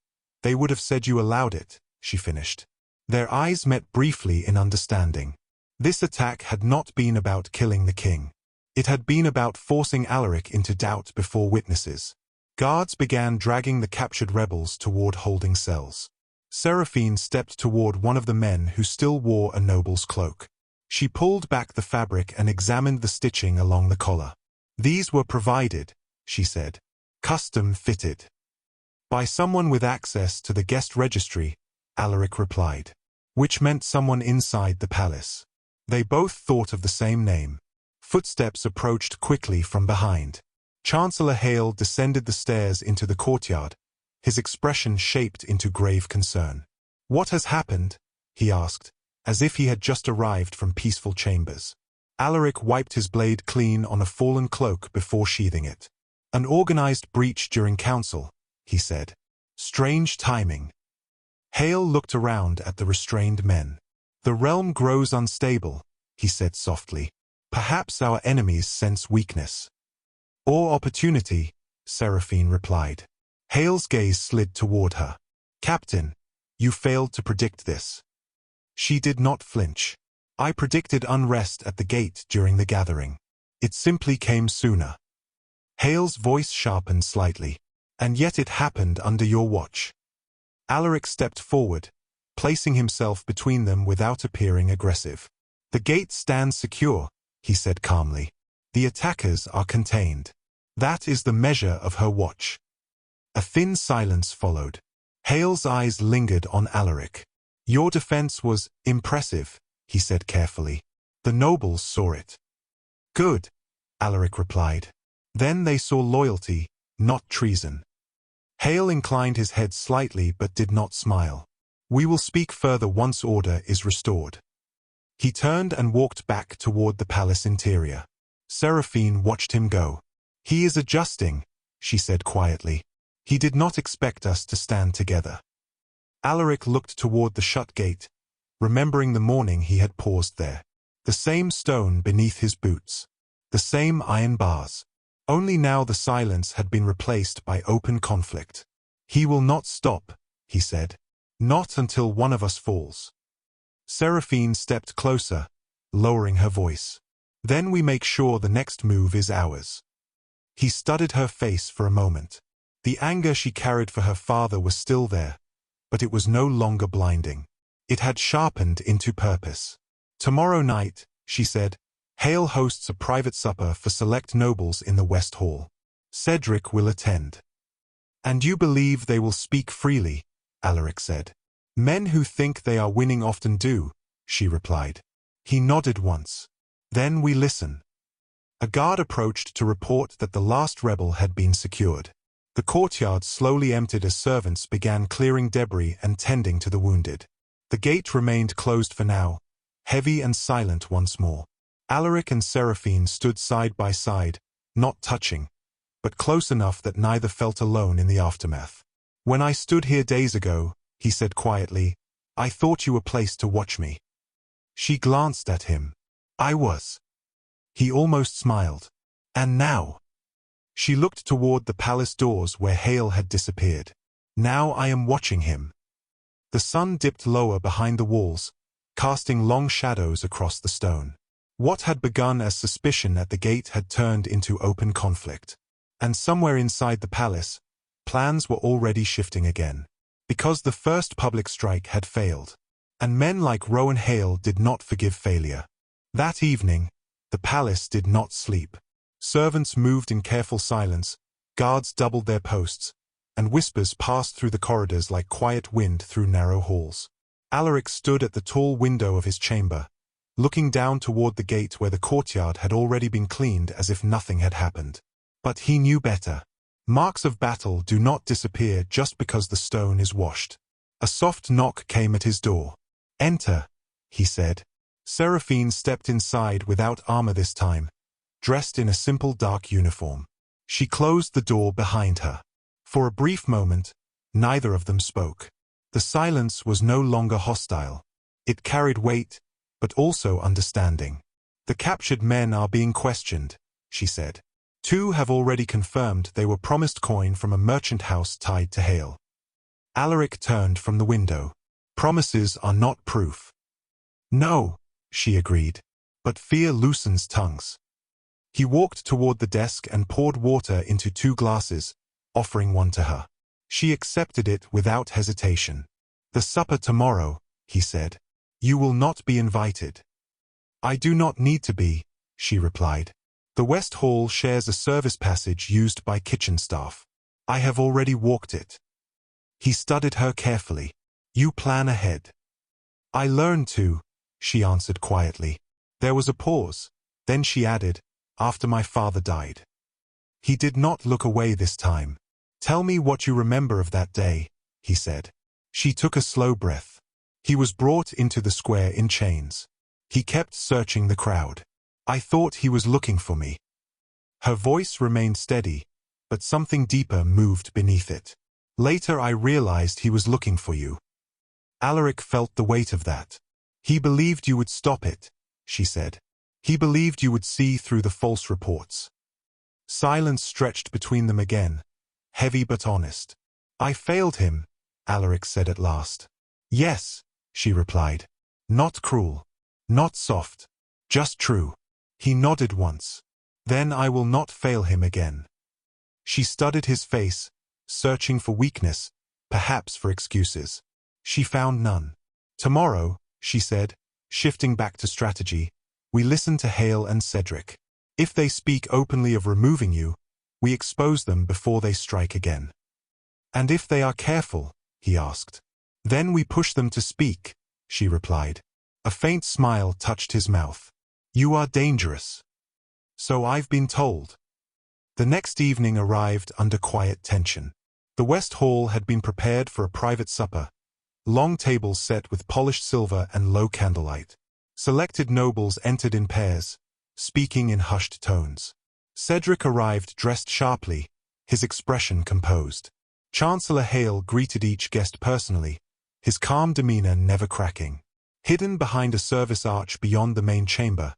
they would have said you allowed it," she finished. Their eyes met briefly in understanding. This attack had not been about killing the king. It had been about forcing Alaric into doubt before witnesses. Guards began dragging the captured rebels toward holding cells. Seraphine stepped toward one of the men who still wore a noble's cloak. She pulled back the fabric and examined the stitching along the collar. "These were provided," she said. "Custom-fitted." "By someone with access to the guest registry," Alaric replied. "Which meant someone inside the palace." They both thought of the same name. Footsteps approached quickly from behind. Chancellor Hale descended the stairs into the courtyard, his expression shaped into grave concern. "What has happened?" he asked, as if he had just arrived from peaceful chambers. Alaric wiped his blade clean on a fallen cloak before sheathing it. "An organized breach during council," he said. "Strange timing." Hale looked around at the restrained men. "The realm grows unstable," he said softly. "Perhaps our enemies sense weakness." "Or opportunity," Seraphine replied. Hale's gaze slid toward her. "Captain, you failed to predict this." She did not flinch. "I predicted unrest at the gate during the gathering. It simply came sooner." Hale's voice sharpened slightly. "And yet it happened under your watch." Alaric stepped forward, placing himself between them without appearing aggressive. "The gate stands secure," he said calmly. "The attackers are contained. That is the measure of her watch." A thin silence followed. Hale's eyes lingered on Alaric. "Your defense was impressive," he said carefully. "The nobles saw it." "Good," Alaric replied. "Then they saw loyalty, not treason." Hale inclined his head slightly but did not smile. "We will speak further once order is restored." He turned and walked back toward the palace interior. Seraphine watched him go. "He is adjusting," she said quietly. "He did not expect us to stand together." Alaric looked toward the shut gate, remembering the morning he had paused there. The same stone beneath his boots. The same iron bars. Only now the silence had been replaced by open conflict. "He will not stop," he said. "Not until one of us falls." Seraphine stepped closer, lowering her voice. "Then we make sure the next move is ours." He studied her face for a moment. The anger she carried for her father was still there, but it was no longer blinding. It had sharpened into purpose. "Tomorrow night," she said, "Hale hosts a private supper for select nobles in the West Hall. Cedric will attend." "And you believe they will speak freely?" Alaric said. "Men who think they are winning often do," she replied. He nodded once. "Then we listen." A guard approached to report that the last rebel had been secured. The courtyard slowly emptied as servants began clearing debris and tending to the wounded. The gate remained closed for now, heavy and silent once more. Alaric and Seraphine stood side by side, not touching, but close enough that neither felt alone in the aftermath. "When I stood here days ago," he said quietly, "I thought you were placed to watch me." She glanced at him. "I was." He almost smiled. "And now?" She looked toward the palace doors where Hale had disappeared. "Now I am watching him." The sun dipped lower behind the walls, casting long shadows across the stone. What had begun as suspicion at the gate had turned into open conflict. And somewhere inside the palace, plans were already shifting again. Because the first public strike had failed. And men like Rowan Hale did not forgive failure. That evening, the palace did not sleep. Servants moved in careful silence, guards doubled their posts, and whispers passed through the corridors like quiet wind through narrow halls. Alaric stood at the tall window of his chamber, looking down toward the gate where the courtyard had already been cleaned as if nothing had happened. But he knew better. Marks of battle do not disappear just because the stone is washed. A soft knock came at his door. "Enter," he said. Seraphine stepped inside without armor this time, dressed in a simple dark uniform. She closed the door behind her. For a brief moment, neither of them spoke. The silence was no longer hostile. It carried weight, but also understanding. "The captured men are being questioned," she said. "Two have already confirmed they were promised coin from a merchant house tied to Hale." Alaric turned from the window. "Promises are not proof." "No," she agreed. "But fear loosens tongues." He walked toward the desk and poured water into 2 glasses, offering one to her. She accepted it without hesitation. "The supper tomorrow," he said. "You will not be invited." "I do not need to be," she replied. "The West Hall shares a service passage used by kitchen staff. I have already walked it." He studied her carefully. "You plan ahead." "I learned to," she answered quietly. There was a pause. Then she added, "After my father died." He did not look away this time. "Tell me what you remember of that day," he said. She took a slow breath. He was brought into the square in chains. He kept searching the crowd. "I thought he was looking for me." Her voice remained steady, but something deeper moved beneath it. "Later I realized he was looking for you." Alaric felt the weight of that. "He believed you would stop it," she said. "He believed you would see through the false reports." Silence stretched between them again, heavy but honest. "I failed him," Alaric said at last. "Yes," she replied. "Not cruel. Not soft. Just true." He nodded once. "Then I will not fail him again." She studied his face, searching for weakness, perhaps for excuses. She found none. "Tomorrow," she said, shifting back to strategy, "we listen to Hale and Cedric. If they speak openly of removing you, we expose them before they strike again." "And if they are careful?" he asked. "Then we push them to speak," she replied. A faint smile touched his mouth. "You are dangerous." "So I've been told." The next evening arrived under quiet tension. The West Hall had been prepared for a private supper, long tables set with polished silver and low candlelight. Selected nobles entered in pairs, speaking in hushed tones. Cedric arrived dressed sharply, his expression composed. Chancellor Hale greeted each guest personally, his calm demeanor never cracking. Hidden behind a service arch beyond the main chamber,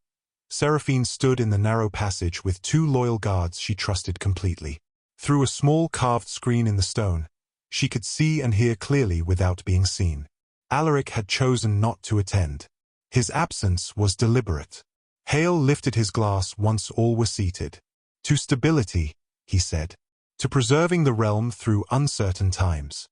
Seraphine stood in the narrow passage with 2 loyal guards she trusted completely. Through a small carved screen in the stone, she could see and hear clearly without being seen. Alaric had chosen not to attend. His absence was deliberate. Hale lifted his glass once all were seated. "To stability," he said. "To preserving the realm through uncertain times."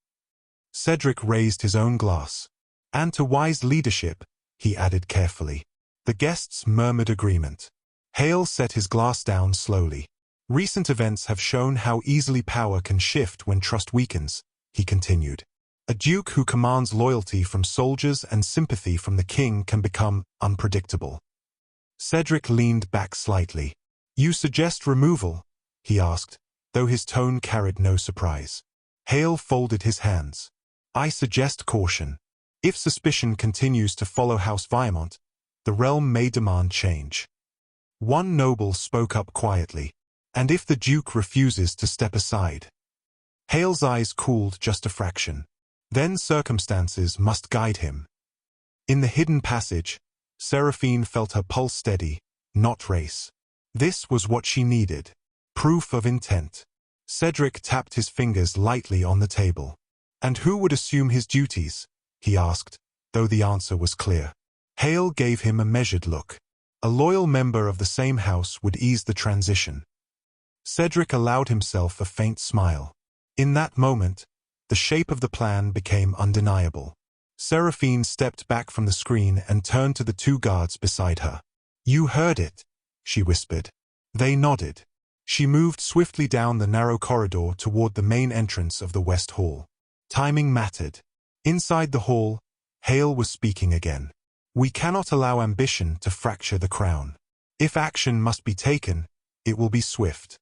Cedric raised his own glass. "And to wise leadership," he added carefully. The guests murmured agreement. Hale set his glass down slowly. "Recent events have shown how easily power can shift when trust weakens," he continued. "A duke who commands loyalty from soldiers and sympathy from the king can become unpredictable." Cedric leaned back slightly. "You suggest removal?" he asked, though his tone carried no surprise. Hale folded his hands. "I suggest caution. If suspicion continues to follow House Viremont, the realm may demand change." One noble spoke up quietly. "And if the Duke refuses to step aside?" Hale's eyes cooled just a fraction. "Then circumstances must guide him." In the hidden passage, Seraphine felt her pulse steady, not race. This was what she needed. Proof of intent. Cedric tapped his fingers lightly on the table. "And who would assume his duties?" he asked, though the answer was clear. Hale gave him a measured look. "A loyal member of the same house would ease the transition." Cedric allowed himself a faint smile. In that moment, the shape of the plan became undeniable. Seraphine stepped back from the screen and turned to the 2 guards beside her. "You heard it," she whispered. They nodded. She moved swiftly down the narrow corridor toward the main entrance of the West Hall. Timing mattered. Inside the hall, Hale was speaking again. We cannot allow ambition to fracture the crown. If action must be taken, it will be swift.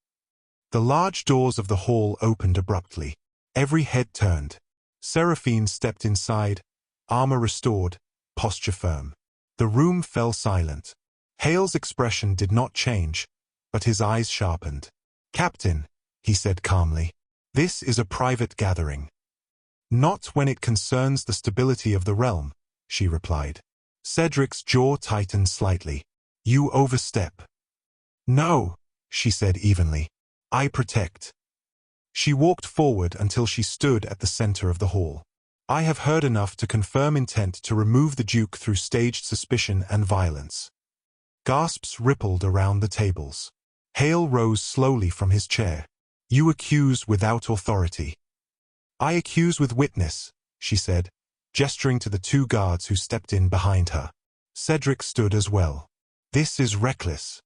The large doors of the hall opened abruptly. Every head turned. Seraphine stepped inside, armor restored, posture firm. The room fell silent. Hale's expression did not change, but his eyes sharpened. "Captain," he said calmly, "this is a private gathering." "Not when it concerns the stability of the realm," she replied. Cedric's jaw tightened slightly. "You overstep." "No," she said evenly. "I protect." She walked forward until she stood at the center of the hall. "I have heard enough to confirm intent to remove the Duke through staged suspicion and violence." Gasps rippled around the tables. Hale rose slowly from his chair. "You accuse without authority." "I accuse with witness," she said, gesturing to the two guards who stepped in behind her. Cedric stood as well. "This is reckless."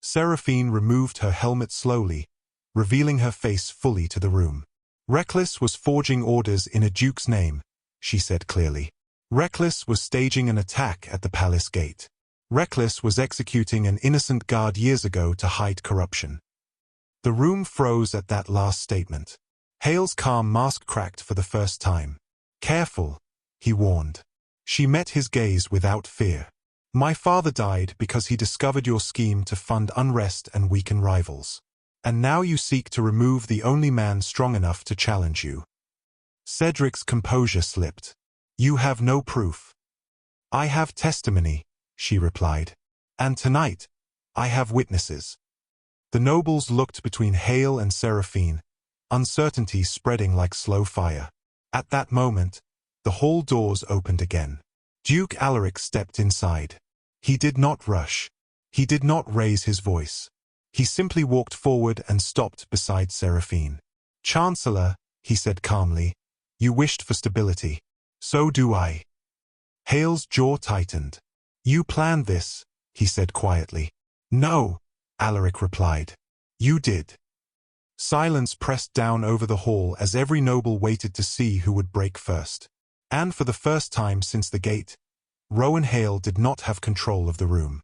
Seraphine removed her helmet slowly, revealing her face fully to the room. "Reckless was forging orders in a duke's name," she said clearly. "Reckless was staging an attack at the palace gate. Reckless was executing an innocent guard years ago to hide corruption." The room froze at that last statement. Hale's calm mask cracked for the first time. "Careful," he warned. She met his gaze without fear. "My father died because he discovered your scheme to fund unrest and weaken rivals. And now you seek to remove the only man strong enough to challenge you." Cedric's composure slipped. "You have no proof." "I have testimony," she replied. "And tonight, I have witnesses." The nobles looked between Hale and Seraphine, uncertainty spreading like slow fire. At that moment, the hall doors opened again. Duke Alaric stepped inside. He did not rush. He did not raise his voice. He simply walked forward and stopped beside Seraphine. "Chancellor," he said calmly, "you wished for stability. So do I." Hale's jaw tightened. "You planned this," he said quietly. "No," Alaric replied. "You did." Silence pressed down over the hall as every noble waited to see who would break first. And for the first time since the gate, Rowan Hale did not have control of the room.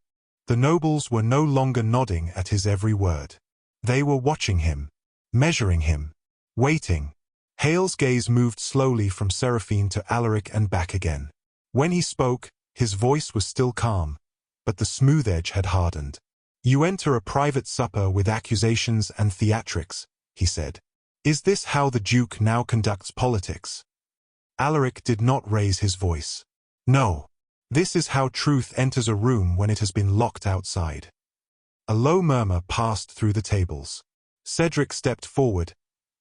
The nobles were no longer nodding at his every word. They were watching him, measuring him, waiting. Hale's gaze moved slowly from Seraphine to Alaric and back again. When he spoke, his voice was still calm, but the smooth edge had hardened. "You enter a private supper with accusations and theatrics," he said. "Is this how the Duke now conducts politics?" Alaric did not raise his voice. "No. This is how truth enters a room when it has been locked outside." A low murmur passed through the tables. Cedric stepped forward,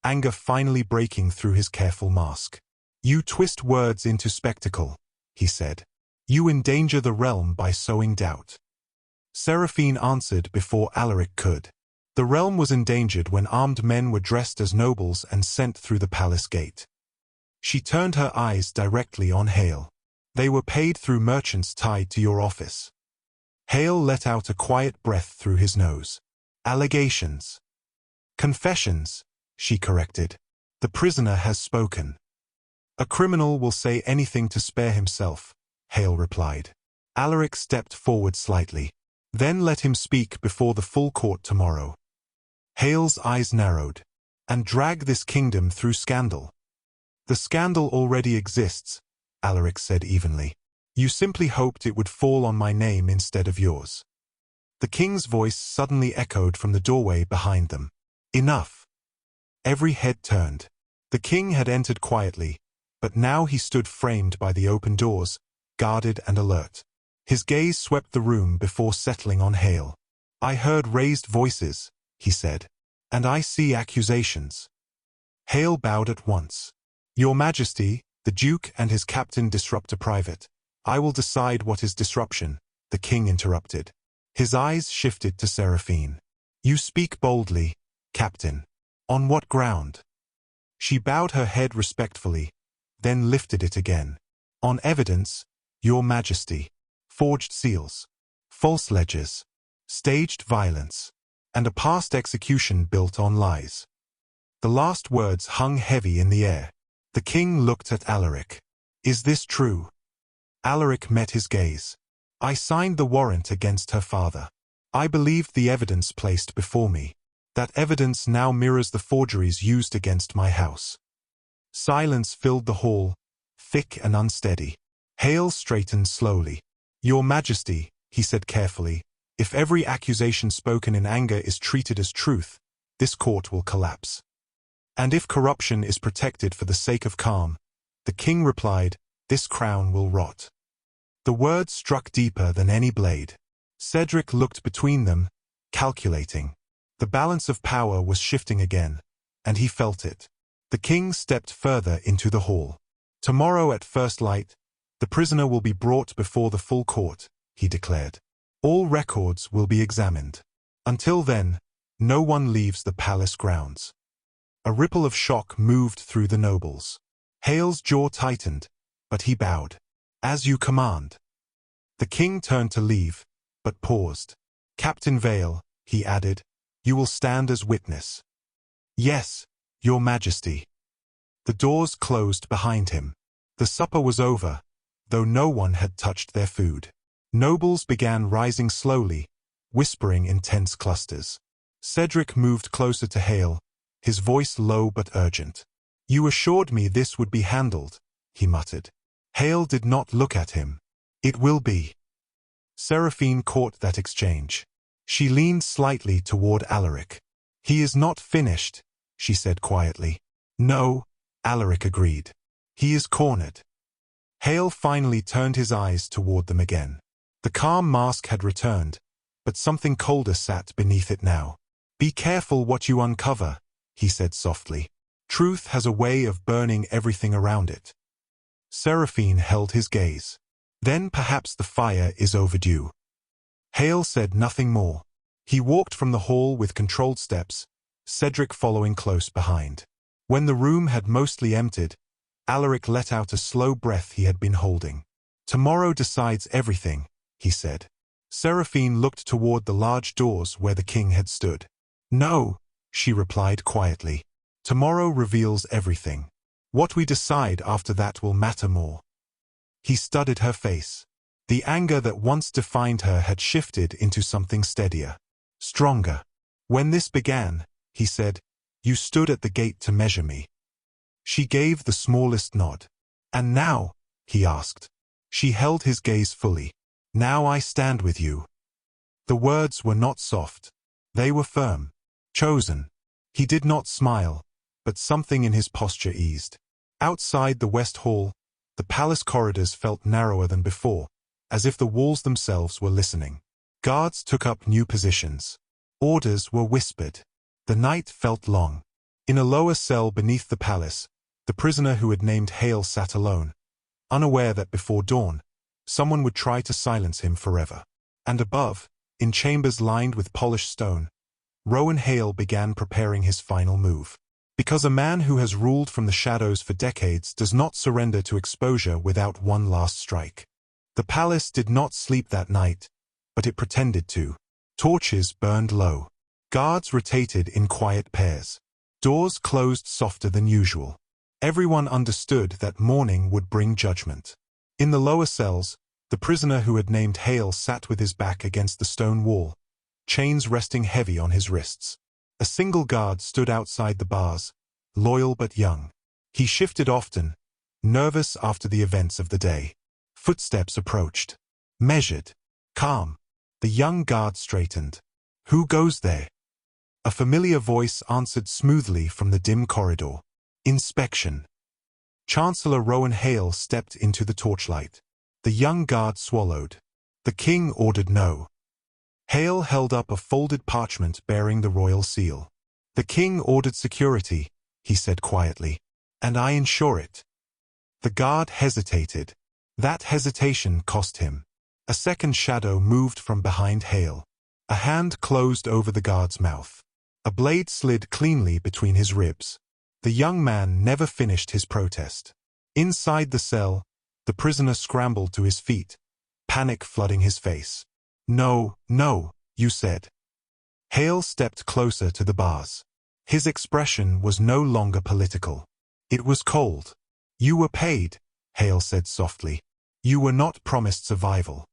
anger finally breaking through his careful mask. "You twist words into spectacle," he said. "You endanger the realm by sowing doubt." Seraphine answered before Alaric could. The realm was endangered when armed men were dressed as nobles and sent through the palace gate. She turned her eyes directly on Hale. "They were paid through merchants tied to your office." Hale let out a quiet breath through his nose. "Allegations." "Confessions," she corrected. "The prisoner has spoken." "A criminal will say anything to spare himself," Hale replied. Alaric stepped forward slightly. "Then let him speak before the full court tomorrow." Hale's eyes narrowed. "And drag this kingdom through scandal." "The scandal already exists," Alaric said evenly. "You simply hoped it would fall on my name instead of yours." The king's voice suddenly echoed from the doorway behind them. "Enough." Every head turned. The king had entered quietly, but now he stood framed by the open doors, guarded and alert. His gaze swept the room before settling on Hale. "I heard raised voices," he said. "And I see accusations." Hale bowed at once. "Your Majesty, the Duke and his captain disrupt a private. I will decide what is disruption," the king interrupted. His eyes shifted to Seraphine. "You speak boldly, Captain. On what ground?" She bowed her head respectfully, then lifted it again. "On evidence, Your Majesty. Forged seals, false ledgers, staged violence, and a past execution built on lies." The last words hung heavy in the air. The king looked at Alaric. "Is this true?" Alaric met his gaze. I signed the warrant against her father. I believed the evidence placed before me. That evidence now mirrors the forgeries used against my house. Silence filled the hall, thick and unsteady. Hale straightened slowly. Your Majesty, he said carefully, if every accusation spoken in anger is treated as truth, this court will collapse. And if corruption is protected for the sake of calm, the king replied, this crown will rot. The words struck deeper than any blade. Cedric looked between them, calculating. The balance of power was shifting again, and he felt it. The king stepped further into the hall. Tomorrow at first light, the prisoner will be brought before the full court, he declared. All records will be examined. Until then, no one leaves the palace grounds. A ripple of shock moved through the nobles. Hale's jaw tightened, but he bowed. As you command. The king turned to leave, but paused. Captain Vale, he added, you will stand as witness. Yes, Your Majesty. The doors closed behind him. The supper was over, though no one had touched their food. Nobles began rising slowly, whispering in tense clusters. Cedric moved closer to Hale, his voice low but urgent. You assured me this would be handled, he muttered. Hale did not look at him. It will be. Seraphine caught that exchange. She leaned slightly toward Alaric. He is not finished, she said quietly. No, Alaric agreed. He is cornered. Hale finally turned his eyes toward them again. The calm mask had returned, but something colder sat beneath it now. Be careful what you uncover, he said softly. Truth has a way of burning everything around it. Seraphine held his gaze. Then perhaps the fire is overdue. Hale said nothing more. He walked from the hall with controlled steps, Cedric following close behind. When the room had mostly emptied, Alaric let out a slow breath he had been holding. Tomorrow decides everything, he said. Seraphine looked toward the large doors where the king had stood. No, she replied quietly. Tomorrow reveals everything. What we decide after that will matter more. He studied her face. The anger that once defined her had shifted into something steadier, stronger. When this began, he said, you stood at the gate to measure me. She gave the smallest nod. And now, he asked. She held his gaze fully. Now I stand with you. The words were not soft. They were firm. Chosen. He did not smile, but something in his posture eased. Outside the West Hall, the palace corridors felt narrower than before, as if the walls themselves were listening. Guards took up new positions. Orders were whispered. The night felt long. In a lower cell beneath the palace, the prisoner who had named Hale sat alone, unaware that before dawn, someone would try to silence him forever. And above, in chambers lined with polished stone, Rowan Hale began preparing his final move. Because a man who has ruled from the shadows for decades does not surrender to exposure without one last strike. The palace did not sleep that night, but it pretended to. Torches burned low. Guards rotated in quiet pairs. Doors closed softer than usual. Everyone understood that morning would bring judgment. In the lower cells, the prisoner who had named Hale sat with his back against the stone wall, chains resting heavy on his wrists. A single guard stood outside the bars, loyal but young. He shifted often, nervous after the events of the day. Footsteps approached. Measured. Calm. The young guard straightened. Who goes there? A familiar voice answered smoothly from the dim corridor. Inspection. Chancellor Rowan Hale stepped into the torchlight. The young guard swallowed. The king ordered no. Hale held up a folded parchment bearing the royal seal. The king ordered security, he said quietly, and I ensure it. The guard hesitated. That hesitation cost him. A second shadow moved from behind Hale. A hand closed over the guard's mouth. A blade slid cleanly between his ribs. The young man never finished his protest. Inside the cell, the prisoner scrambled to his feet, panic flooding his face. No, no, you said. Hale stepped closer to the bars. His expression was no longer political. It was cold. You were paid, Hale said softly. You were not promised survival.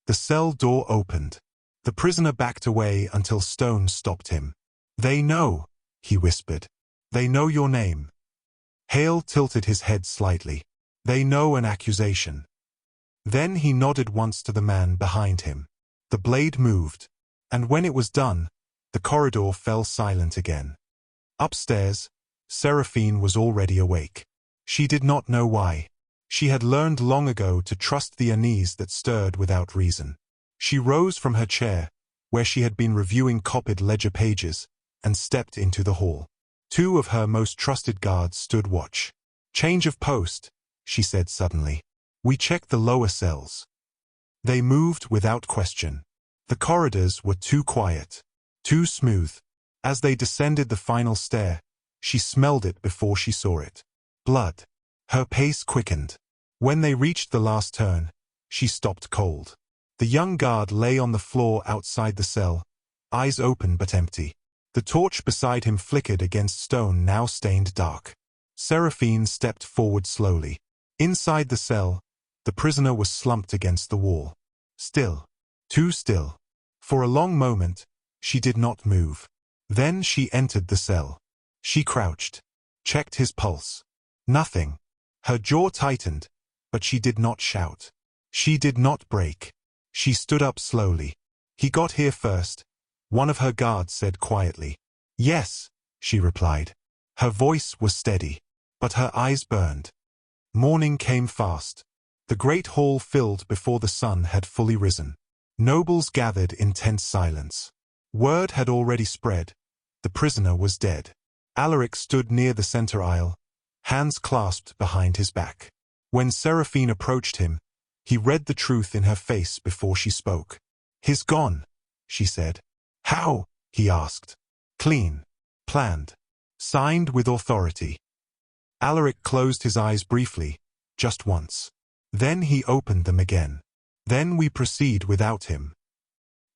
The cell door opened. The prisoner backed away until Stone stopped him. They know, he whispered. They know your name. Hale tilted his head slightly. They know an accusation. Then he nodded once to the man behind him. The blade moved, and when it was done, the corridor fell silent again. Upstairs, Seraphine was already awake. She did not know why. She had learned long ago to trust the unease that stirred without reason. She rose from her chair, where she had been reviewing copied ledger pages, and stepped into the hall. Two of her most trusted guards stood watch. Change of post, she said suddenly. We checked the lower cells. They moved without question. The corridors were too quiet, too smooth. As they descended the final stair, she smelled it before she saw it. Blood. Her pace quickened. When they reached the last turn, she stopped cold. The young guard lay on the floor outside the cell, eyes open but empty. The torch beside him flickered against stone now stained dark. Seraphine stepped forward slowly. Inside the cell, the prisoner was slumped against the wall. Still. Too still. For a long moment, she did not move. Then she entered the cell. She crouched, checked his pulse. Nothing. Her jaw tightened, but she did not shout. She did not break. She stood up slowly. He got here first, one of her guards said quietly. Yes, she replied. Her voice was steady, but her eyes burned. Morning came fast. The great hall filled before the sun had fully risen. Nobles gathered in tense silence. Word had already spread. The prisoner was dead. Alaric stood near the center aisle, hands clasped behind his back. When Seraphine approached him, he read the truth in her face before she spoke. He's gone, she said. How? He asked. Clean. Planned. Signed with authority. Alaric closed his eyes briefly, just once. Then he opened them again. Then we proceed without him.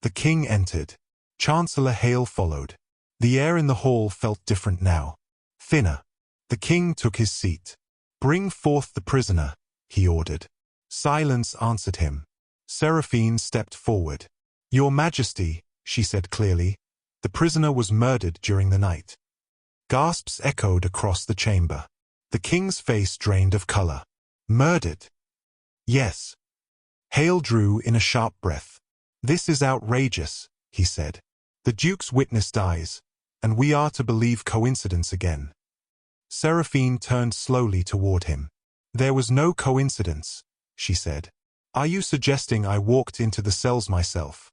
The king entered. Chancellor Hale followed. The air in the hall felt different now. Thinner. The king took his seat. Bring forth the prisoner, he ordered. Silence answered him. Seraphine stepped forward. Your Majesty, she said clearly, the prisoner was murdered during the night. Gasps echoed across the chamber. The king's face drained of color. Murdered? Yes. Hale drew in a sharp breath. This is outrageous, he said. The Duke's witness dies, and we are to believe coincidence again. Seraphine turned slowly toward him. There was no coincidence, she said. Are you suggesting I walked into the cells myself?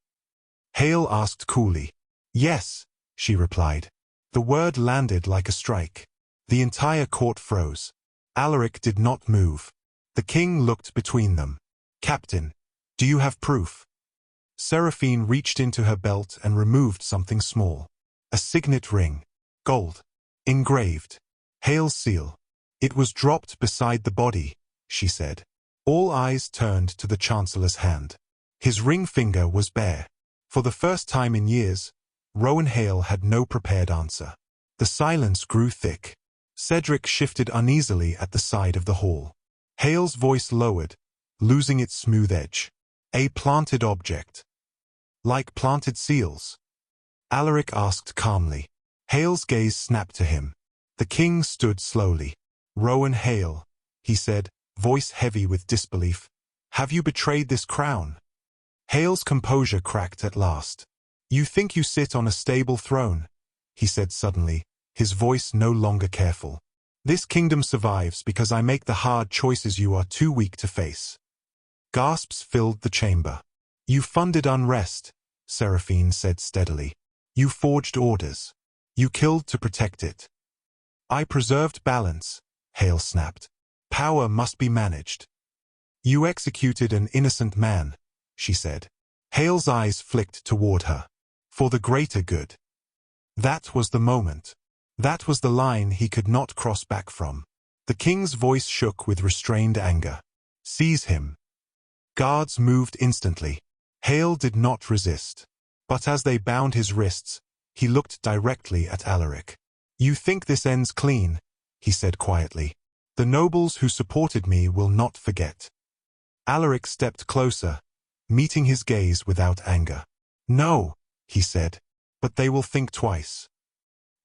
Hale asked coolly. Yes, she replied. The word landed like a strike. The entire court froze. Alaric did not move. The king looked between them. Captain, do you have proof? Seraphine reached into her belt and removed something small. A signet ring. Gold. Engraved. Hale's seal. It was dropped beside the body, she said. All eyes turned to the Chancellor's hand. His ring finger was bare. For the first time in years, Rowan Hale had no prepared answer. The silence grew thick. Cedric shifted uneasily at the side of the hall. Hale's voice lowered, losing its smooth edge. A planted object. Like planted seals? Alaric asked calmly. Hale's gaze snapped to him. The king stood slowly. Rowan Hale, he said, voice heavy with disbelief. Have you betrayed this crown? Hale's composure cracked at last. You think you sit on a stable throne, he said suddenly, his voice no longer careful. This kingdom survives because I make the hard choices you are too weak to face. Gasps filled the chamber. You funded unrest, Seraphine said steadily. You forged orders. You killed to protect it. I preserved balance, Hale snapped. Power must be managed. You executed an innocent man, she said. Hale's eyes flicked toward her. For the greater good. That was the moment. That was the line he could not cross back from. The king's voice shook with restrained anger. Seize him. Guards moved instantly. Hale did not resist. But as they bound his wrists, he looked directly at Alaric. You think this ends clean, he said quietly. The nobles who supported me will not forget. Alaric stepped closer, meeting his gaze without anger. "No," he said, "but they will think twice."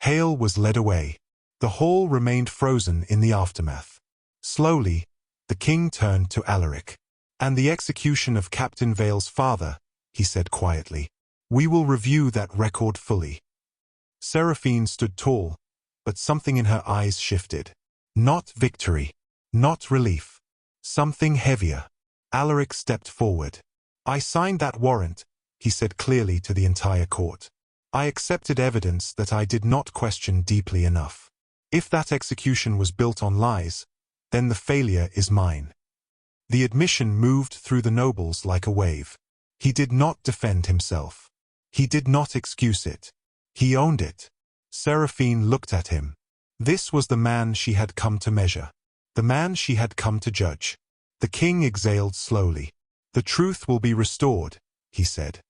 Hale was led away. The hall remained frozen in the aftermath. Slowly, the king turned to Alaric. "And the execution of Captain Vale's father," he said quietly. "We will review that record fully." Seraphine stood tall, but something in her eyes shifted. Not victory. Not relief. Something heavier. Alaric stepped forward. "I signed that warrant," he said clearly to the entire court. "I accepted evidence that I did not question deeply enough. If that execution was built on lies, then the failure is mine." The admission moved through the nobles like a wave. He did not defend himself. He did not excuse it. He owned it. Seraphine looked at him. This was the man she had come to measure. The man she had come to judge. The king exhaled slowly. "The truth will be restored," he said.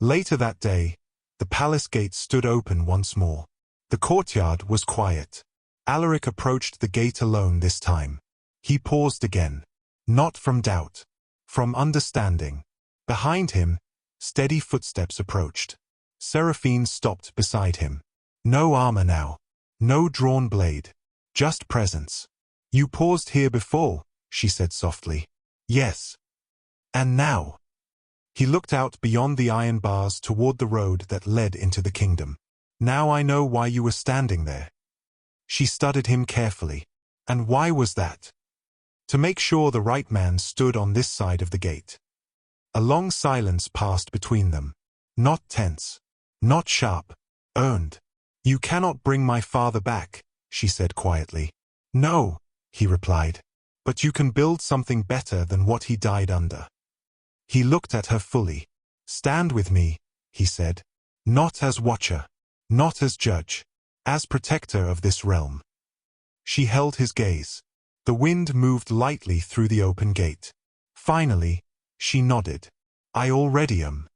Later that day, the palace gate stood open once more. The courtyard was quiet. Alaric approached the gate alone this time. He paused again. Not from doubt. From understanding. Behind him, steady footsteps approached. Seraphine stopped beside him. No armor now. No drawn blade. Just presence. "You paused here before," she said softly. "Yes. And now?" He looked out beyond the iron bars toward the road that led into the kingdom. "Now I know why you were standing there." She studied him carefully. "And why was that?" "To make sure the right man stood on this side of the gate." A long silence passed between them. Not tense. Not sharp. Earned. "You cannot bring my father back," she said quietly. "No," he replied. "But you can build something better than what he died under." He looked at her fully. "Stand with me," he said. "Not as watcher. Not as judge. As protector of this realm." She held his gaze. The wind moved lightly through the open gate. Finally, she nodded. "I already am."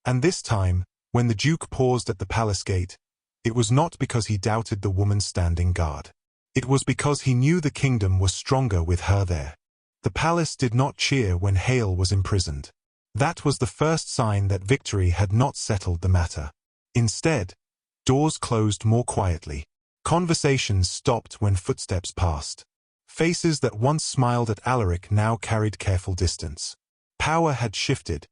And this time, when the Duke paused at the palace gate, it was not because he doubted the woman standing guard. It was because he knew the kingdom was stronger with her there. The palace did not cheer when Hale was imprisoned. That was the first sign that victory had not settled the matter. Instead, doors closed more quietly. Conversations stopped when footsteps passed. Faces that once smiled at Alaric now carried careful distance. Power had shifted,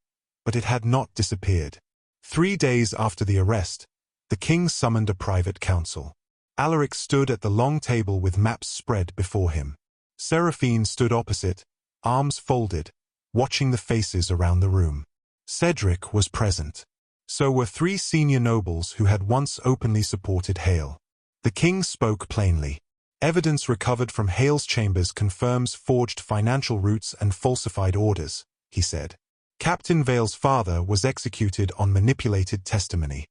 but it had not disappeared. 3 days after the arrest, the king summoned a private council. Alaric stood at the long table with maps spread before him. Seraphine stood opposite, arms folded, watching the faces around the room. Cedric was present. So were 3 senior nobles who had once openly supported Hale. The king spoke plainly. "Evidence recovered from Hale's chambers confirms forged financial routes and falsified orders," he said. "Captain Vale's father was executed on manipulated testimony."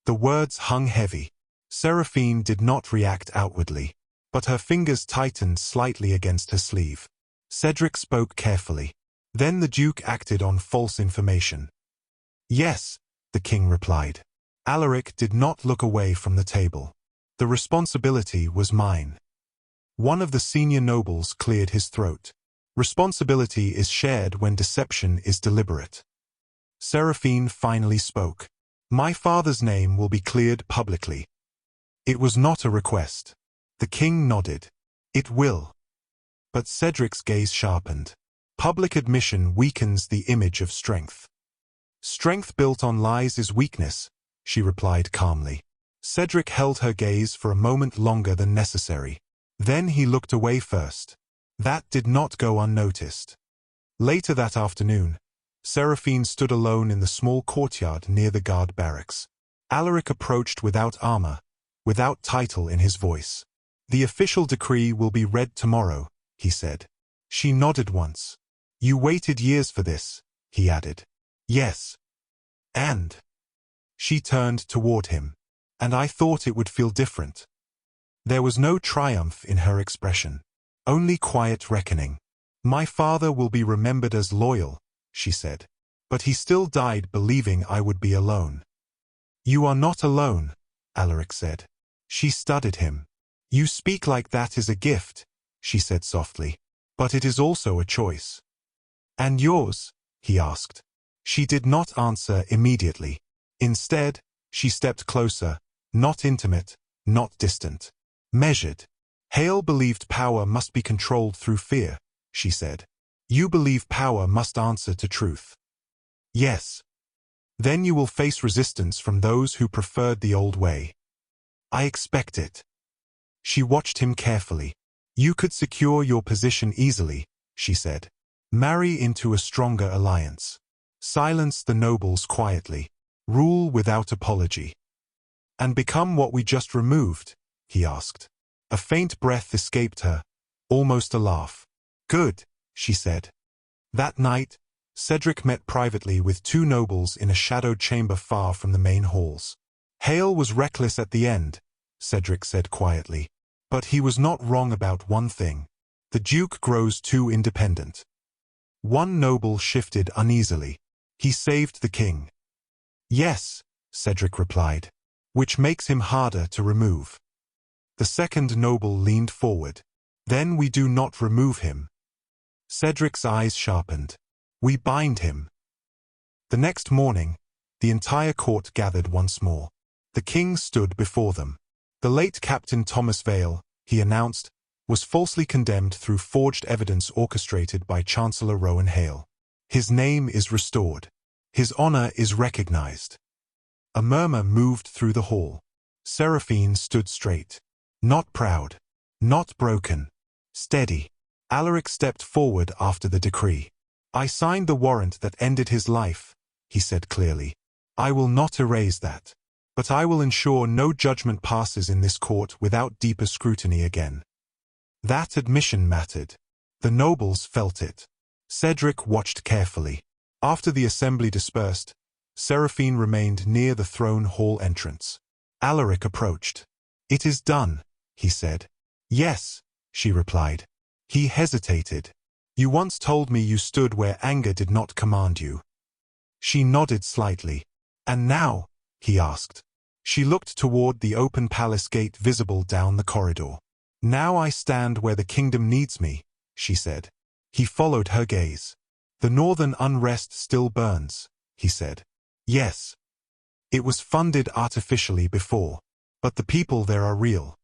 The words hung heavy. Seraphine did not react outwardly, but her fingers tightened slightly against her sleeve. Cedric spoke carefully. Then the Duke acted on false information. "Yes," the king replied. Alaric did not look away from the table. "The responsibility was mine." One of the senior nobles cleared his throat. "Responsibility is shared when deception is deliberate." Seraphine finally spoke. "My father's name will be cleared publicly." It was not a request. The king nodded. "It will." But Cedric's gaze sharpened. "Public admission weakens the image of strength." "Strength built on lies is weakness," she replied calmly. Cedric held her gaze for a moment longer than necessary. Then he looked away first. That did not go unnoticed. Later that afternoon, Seraphine stood alone in the small courtyard near the guard barracks. Alaric approached without armor, without title in his voice. "The official decree will be read tomorrow," he said. She nodded once. "You waited years for this," he added. "Yes. And?" She turned toward him. "And I thought it would feel different." There was no triumph in her expression. Only quiet reckoning. "My father will be remembered as loyal," she said. "But he still died believing I would be alone." "You are not alone," Alaric said. She studied him. "You speak like that is a gift," she said softly. "But it is also a choice." "And yours?" he asked. She did not answer immediately. Instead, she stepped closer, not intimate, not distant. Measured. "Hale believed power must be controlled through fear," she said. "You believe power must answer to truth." "Yes. Then you will face resistance from those who preferred the old way." "I expect it." She watched him carefully. "You could secure your position easily," she said. "Marry into a stronger alliance. Silence the nobles quietly. Rule without apology." "And become what we just removed?" he asked. A faint breath escaped her, almost a laugh. "Good," she said. That night, Cedric met privately with two nobles in a shadowed chamber far from the main halls. "Hale was reckless at the end," Cedric said quietly. "But he was not wrong about one thing. The Duke grows too independent." One noble shifted uneasily. "He saved the king." "Yes," Cedric replied. "Which makes him harder to remove." The second noble leaned forward. "Then we do not remove him." Cedric's eyes sharpened. "We bind him." The next morning, the entire court gathered once more. The king stood before them. "The late Captain Thomas Vale," he announced, "was falsely condemned through forged evidence orchestrated by Chancellor Rowan Hale. His name is restored. His honor is recognized." A murmur moved through the hall. Seraphine stood straight. Not proud. Not broken. Steady. Alaric stepped forward after the decree. "I signed the warrant that ended his life," he said clearly. "I will not erase that. But I will ensure no judgment passes in this court without deeper scrutiny again." That admission mattered. The nobles felt it. Cedric watched carefully. After the assembly dispersed, Seraphine remained near the throne hall entrance. Alaric approached. "It is done," he said. "Yes," she replied. He hesitated. "You once told me you stood where anger did not command you." She nodded slightly. "And now?" he asked. She looked toward the open palace gate visible down the corridor. "Now I stand where the kingdom needs me," she said. He followed her gaze. "The northern unrest still burns," he said. "Yes. It was funded artificially before. But the people there are real."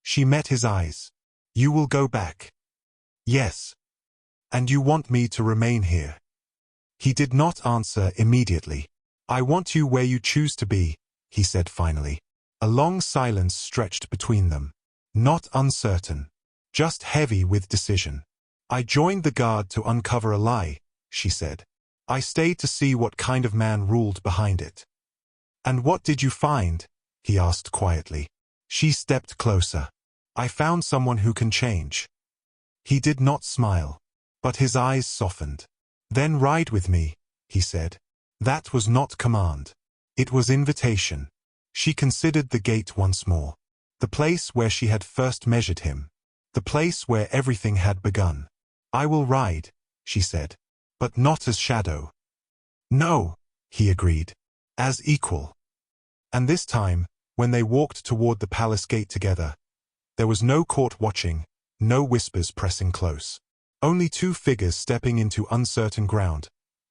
She met his eyes. "You will go back?" "Yes." "And you want me to remain here?" He did not answer immediately. "I want you where you choose to be," he said finally. A long silence stretched between them. Not uncertain. Just heavy with decision. "I joined the guard to uncover a lie," she said. "I stayed to see what kind of man ruled behind it." "And what did you find?" he asked quietly. She stepped closer. "I found someone who can change." He did not smile, but his eyes softened. "Then ride with me," he said. That was not command. It was invitation. She considered the gate once more. The place where she had first measured him. The place where everything had begun. "I will ride," she said. "But not as shadow." "No," he agreed. "As equal." And this time, when they walked toward the palace gate together, there was no court watching, no whispers pressing close. Only two figures stepping into uncertain ground,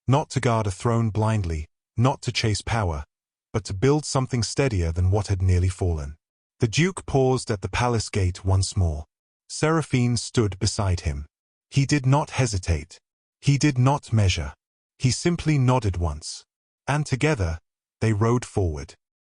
not to guard a throne blindly, not to chase power, but to build something steadier than what had nearly fallen. The Duke paused at the palace gate once more. Seraphine stood beside him. He did not hesitate. He did not measure. He simply nodded once. And together, they rode forward.